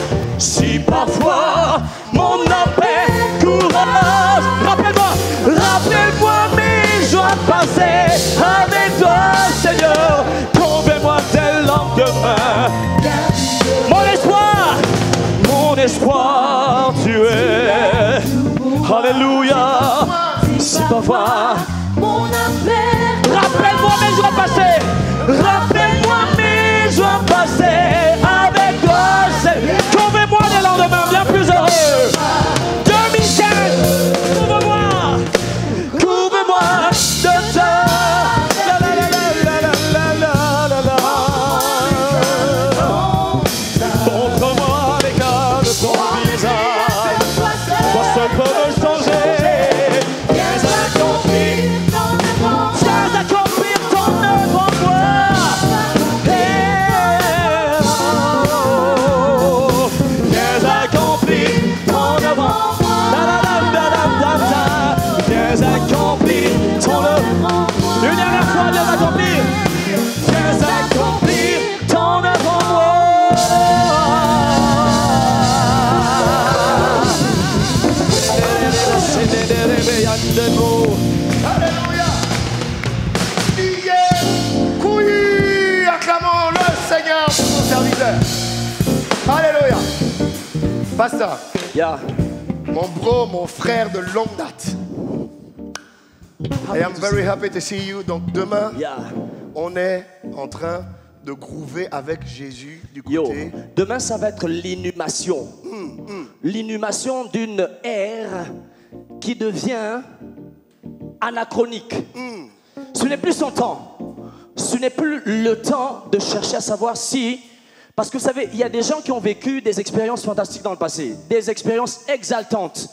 mon âme perd courage, rappelle-moi mes joies passées avec toi, Seigneur. Convainc-moi des lendemains. Mon espoir, tu es. Alléluia. recevoir mon appel. Rappelle-moi mes jours passés. Rappelle-moi mes jours passés avec toi. Couvre-moi des lendemains bien plus heureux. 2015, couvre-moi. Couvre-moi de toi. La la la la la la la la la. Montre-moi les cas de ton visage. Toi seul peux me changer. Viens accomplir ton œuvre en moi. Viens accomplir ton œuvre en moi. Viens accomplir ton œuvre en moi. Une dernière fois, viens accomplir. Viens accomplir ton œuvre en moi. Alléluia. Oui, acclamons le Seigneur pour son serviteur. Alléluia. Pasteur, Yeah. mon bro, mon frère de longue date. I am very happy to see you. Donc demain, Yeah. on est en train de groover avec Jésus du Yo, côté. demain ça va être l'inhumation. L'inhumation d'une ère qui devient anachronique. Ce n'est plus son temps. Ce n'est plus le temps de chercher à savoir si... Parce que vous savez, il y a des gens qui ont vécu des expériences fantastiques dans le passé, des expériences exaltantes.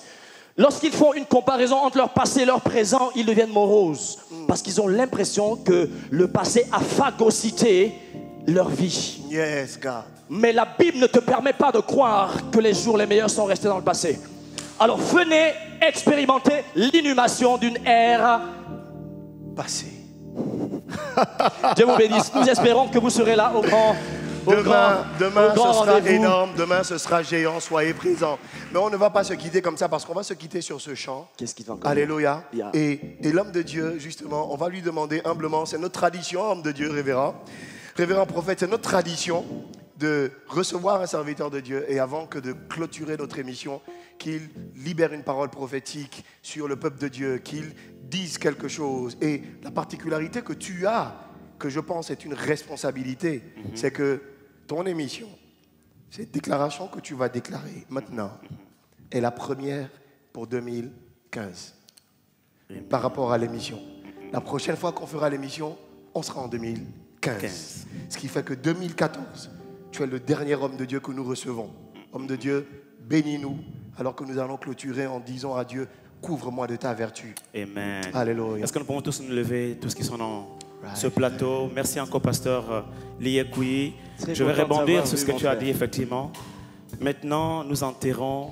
Lorsqu'ils font une comparaison entre leur passé et leur présent, ils deviennent moroses. Parce qu'ils ont l'impression que le passé a phagocyté leur vie. Yes, God. Mais la Bible ne te permet pas de croire que les jours les meilleurs sont restés dans le passé. Alors venez expérimenter l'inhumation d'une ère Passé. Dieu vous bénisse. Nous espérons que vous serez là au grand Demain, au grand ce sera rendez-vous. énorme. Demain, ce sera géant. Soyez présents. Mais on ne va pas se quitter comme ça parce qu'on va se quitter sur ce chant. Qu'est-ce qui va encore? Alléluia. Yeah. Et l'homme de Dieu, justement, on va lui demander humblement, c'est notre tradition, homme de Dieu, révérend. Révérend prophète, c'est notre tradition de recevoir un serviteur de Dieu et avant que de clôturer notre émission, qu'il libère une parole prophétique sur le peuple de Dieu, qu'il dise quelque chose. Et la particularité que tu as, que je pense est une responsabilité, c'est que ton émission, cette déclaration que tu vas déclarer maintenant, est la première pour 2015 par rapport à l'émission. La prochaine fois qu'on fera l'émission, on sera en 2015. Ce qui fait que 2014, tu es le dernier homme de Dieu que nous recevons. Homme de Dieu, bénis-nous alors que nous allons clôturer en disant à Dieu, couvre-moi de ta vertu. Amen. Alléluia. Est-ce que nous pouvons tous nous lever, tous qui sont dans ce plateau? Merci encore, pasteur Liyekoui. Très Je vais content de rebondir t'avoir sur ce vu, que mon tu as frère. dit, effectivement. Maintenant, nous enterrons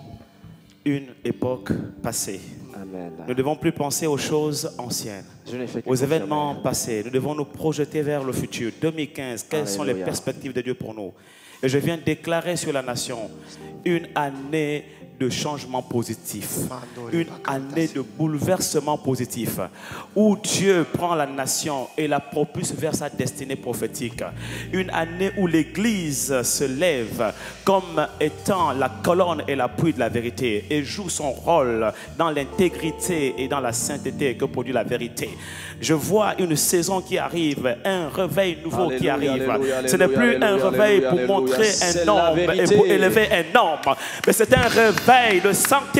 une époque passée. Amen. Nous ne devons plus penser aux choses anciennes, Je n'ai fait que aux confirmer. événements passés. Nous devons nous projeter vers le futur. 2015, quelles sont les Alléluia. perspectives de Dieu pour nous? Et je viens déclarer sur la nation une année de changement positif, une année de bouleversement positif, où Dieu prend la nation et la propulse vers sa destinée prophétique. Une année où l'Église se lève comme étant la colonne et l'appui de la vérité et joue son rôle dans l'intégrité et dans la sainteté que produit la vérité. Je vois une saison qui arrive, un réveil nouveau qui Alléluia, arrive. alléluia, Ce n'est plus alléluia, un réveil alléluia, pour alléluia. montrer C'est un la homme et vérité. pour élever un homme, mais c'est un réveil de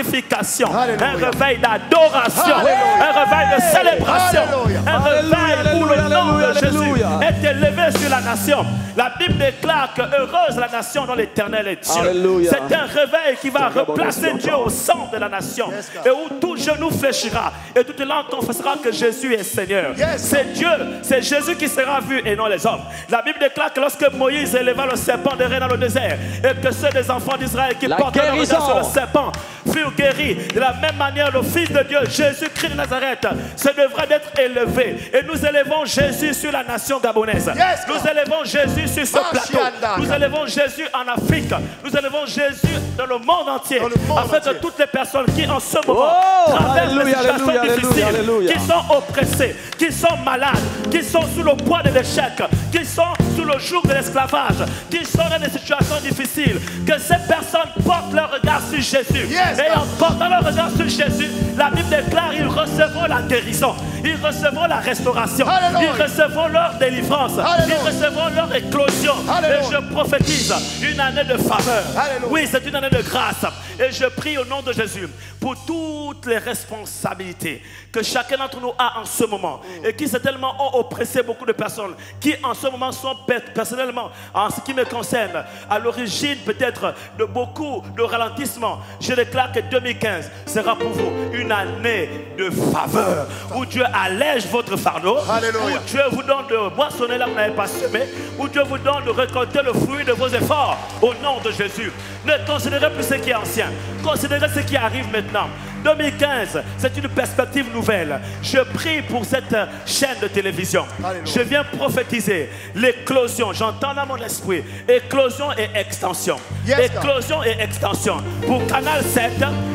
sanctification, Alléluia. un réveil d'adoration, Alléluia. un réveil de célébration, Alléluia. un réveil où le Alléluia, nom de alléluia, Jésus alléluia. est élevé sur la nation. La Bible déclare que heureuse la nation dont l'Éternel est Dieu. Alléluia. C'est un réveil qui va C'est un bon replacer Dieu Dieu au centre de la nation Yes, God. et où tout genou fléchira et toute langue confessera que Jésus est Seigneur. Yes, C'est Dieu, c'est Jésus qui sera vu et non les hommes. La Bible déclare que lorsque Moïse éleva le serpent de Ré dans le désert et que ceux des enfants d'Israël qui La portaient leur regard guérison. sur le serpent furent guéris, de la même manière le Fils de Dieu, Jésus-Christ de Nazareth, se devra d'être élevé. Et nous élevons Jésus sur la nation gabonaise. Yes, Nous God. élevons Jésus sur ce plateau. Marchianda. Nous élevons Jésus en Afrique. Nous élevons Jésus dans le monde entier. Dans le monde afin entier. que toutes les personnes qui en ce moment Oh, traversent des alléluia, situations alléluia, difficiles difficiles, alléluia. qui sont oppressés, qui sont malades, qui sont sous le poids de l'échec, qui sont sous le joug de l'esclavage, qui sont dans des situations difficiles, que ces personnes portent leur regard sur Jésus. Et en portant leur regard sur Jésus, la Bible déclare ils recevront la guérison, ils recevront la restauration, ils recevront leur délivrance, ils recevront leur éclosion. Et je prophétise une année de faveur. Oui, c'est une année de grâce. Et je prie au nom de Jésus pour toutes les responsabilités que chacun d'entre nous a en ce moment et qui certainement ont oppressé beaucoup de personnes qui en ce moment sont personnellement, en ce qui me concerne, à l'origine peut-être de beaucoup de ralentissements. Je déclare que 2015 sera pour vous une année de faveur où Dieu allège votre fardeau, où Dieu vous donne de moissonner là où vous n'avez pas semé, où Dieu vous donne de récolter le fruit de vos efforts au nom de Jésus. Ne considérez plus ce qui est ancien, considérez ce qui arrive maintenant. 2015, c'est une perspective nouvelle. Je prie pour cette chaîne de télévision. Je viens prophétiser l'éclosion. J'entends dans mon esprit éclosion et extension. Éclosion et extension. Pour Canal 7,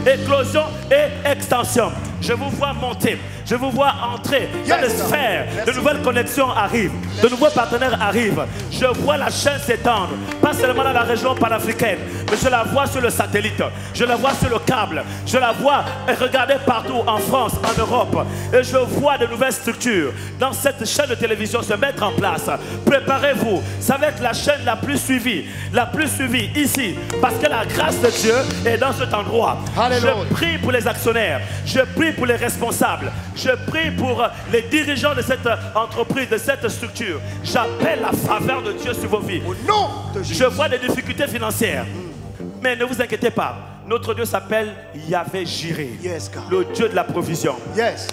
éclosion et extension. Je vous vois monter, je vous vois entrer dans les sphères. De nouvelles connexions arrivent, de nouveaux partenaires arrivent. Je vois la chaîne s'étendre, pas seulement dans la région panafricaine, mais je la vois sur le satellite, je la vois sur le câble, je la vois regarder partout en France, en Europe. Et je vois de nouvelles structures dans cette chaîne de télévision se mettre en place. Préparez-vous, ça va être la chaîne la plus suivie ici, parce que la grâce de Dieu est dans cet endroit. Je prie pour les actionnaires, je prie pour les responsables, je prie pour les dirigeants de cette entreprise, de cette structure. J'appelle la faveur de Dieu sur vos vies. Au nom de Jésus. Je vois des difficultés financières, mais ne vous inquiétez pas. Notre Dieu s'appelle Yahvé Jireh, le Dieu de la provision.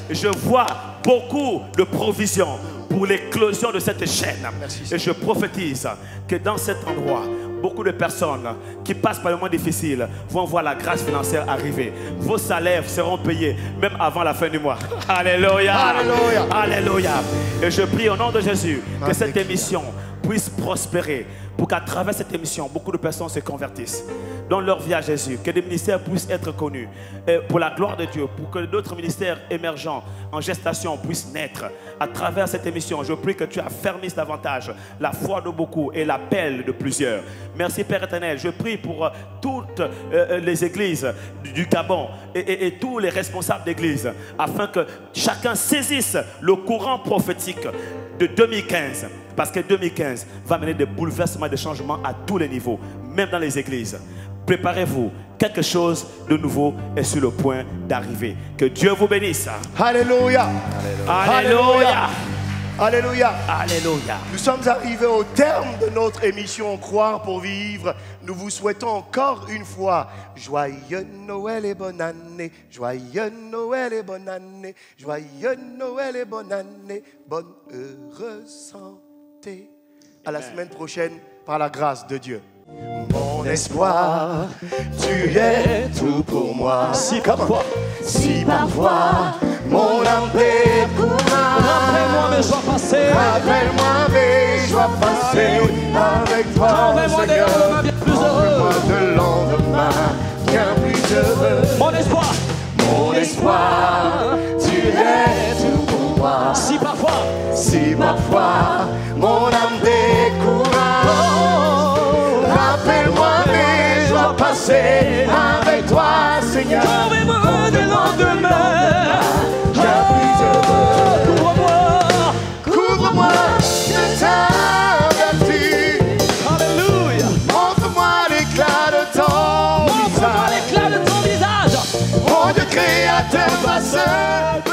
Je vois beaucoup de provisions pour l'éclosion de cette chaîne. Et je prophétise que dans cet endroit, beaucoup de personnes qui passent par le moment difficile vont voir la grâce financière arriver. Vos salaires seront payés même avant la fin du mois. Alléluia. Alléluia. Alléluia. Et je prie au nom de Jésus que cette émission puisse prospérer, pour qu'à travers cette émission, beaucoup de personnes se convertissent, donnent leur vie à Jésus, que des ministères puissent être connus, et pour la gloire de Dieu, pour que d'autres ministères émergents en gestation puissent naître. À travers cette émission, je prie que tu affermisses davantage la foi de beaucoup et l'appel de plusieurs. Merci Père éternel, je prie pour toutes les églises du Gabon et tous les responsables d'église, afin que chacun saisisse le courant prophétique de 2015. Parce que 2015 va mener des bouleversements, des changements à tous les niveaux, même dans les églises. Préparez-vous, quelque chose de nouveau est sur le point d'arriver. Que Dieu vous bénisse. Alléluia. Alléluia. Alléluia. Alléluia. Nous sommes arrivés au terme de notre émission Croire pour vivre. Nous vous souhaitons encore une fois joyeux Noël et bonne année. Joyeux Noël et bonne année. Joyeux Noël et bonne année. Bonne heureuse santé. À la semaine prochaine par la grâce de Dieu. Mon espoir, tu es tout pour moi. Si parfois mon âme décourage, Rappelle-moi mes joies passées. Rappelle-moi mes joies passées. Avec toi, Enlève-moi des lendemains bien plus heureux. Enlève-moi de lendemain bien plus heureux. Mon espoir, tu es tout pour moi. si parfois mon âme décourage, rappelle-moi mes joies passées. Avec toi, Seigneur, enlève-moi des lendemains. Couvre-moi de ta vertu. Alléluia. Montre-moi l'éclat de ton visage. Montre-moi l'éclat de ton visage. Mon Dieu créateur, passeur.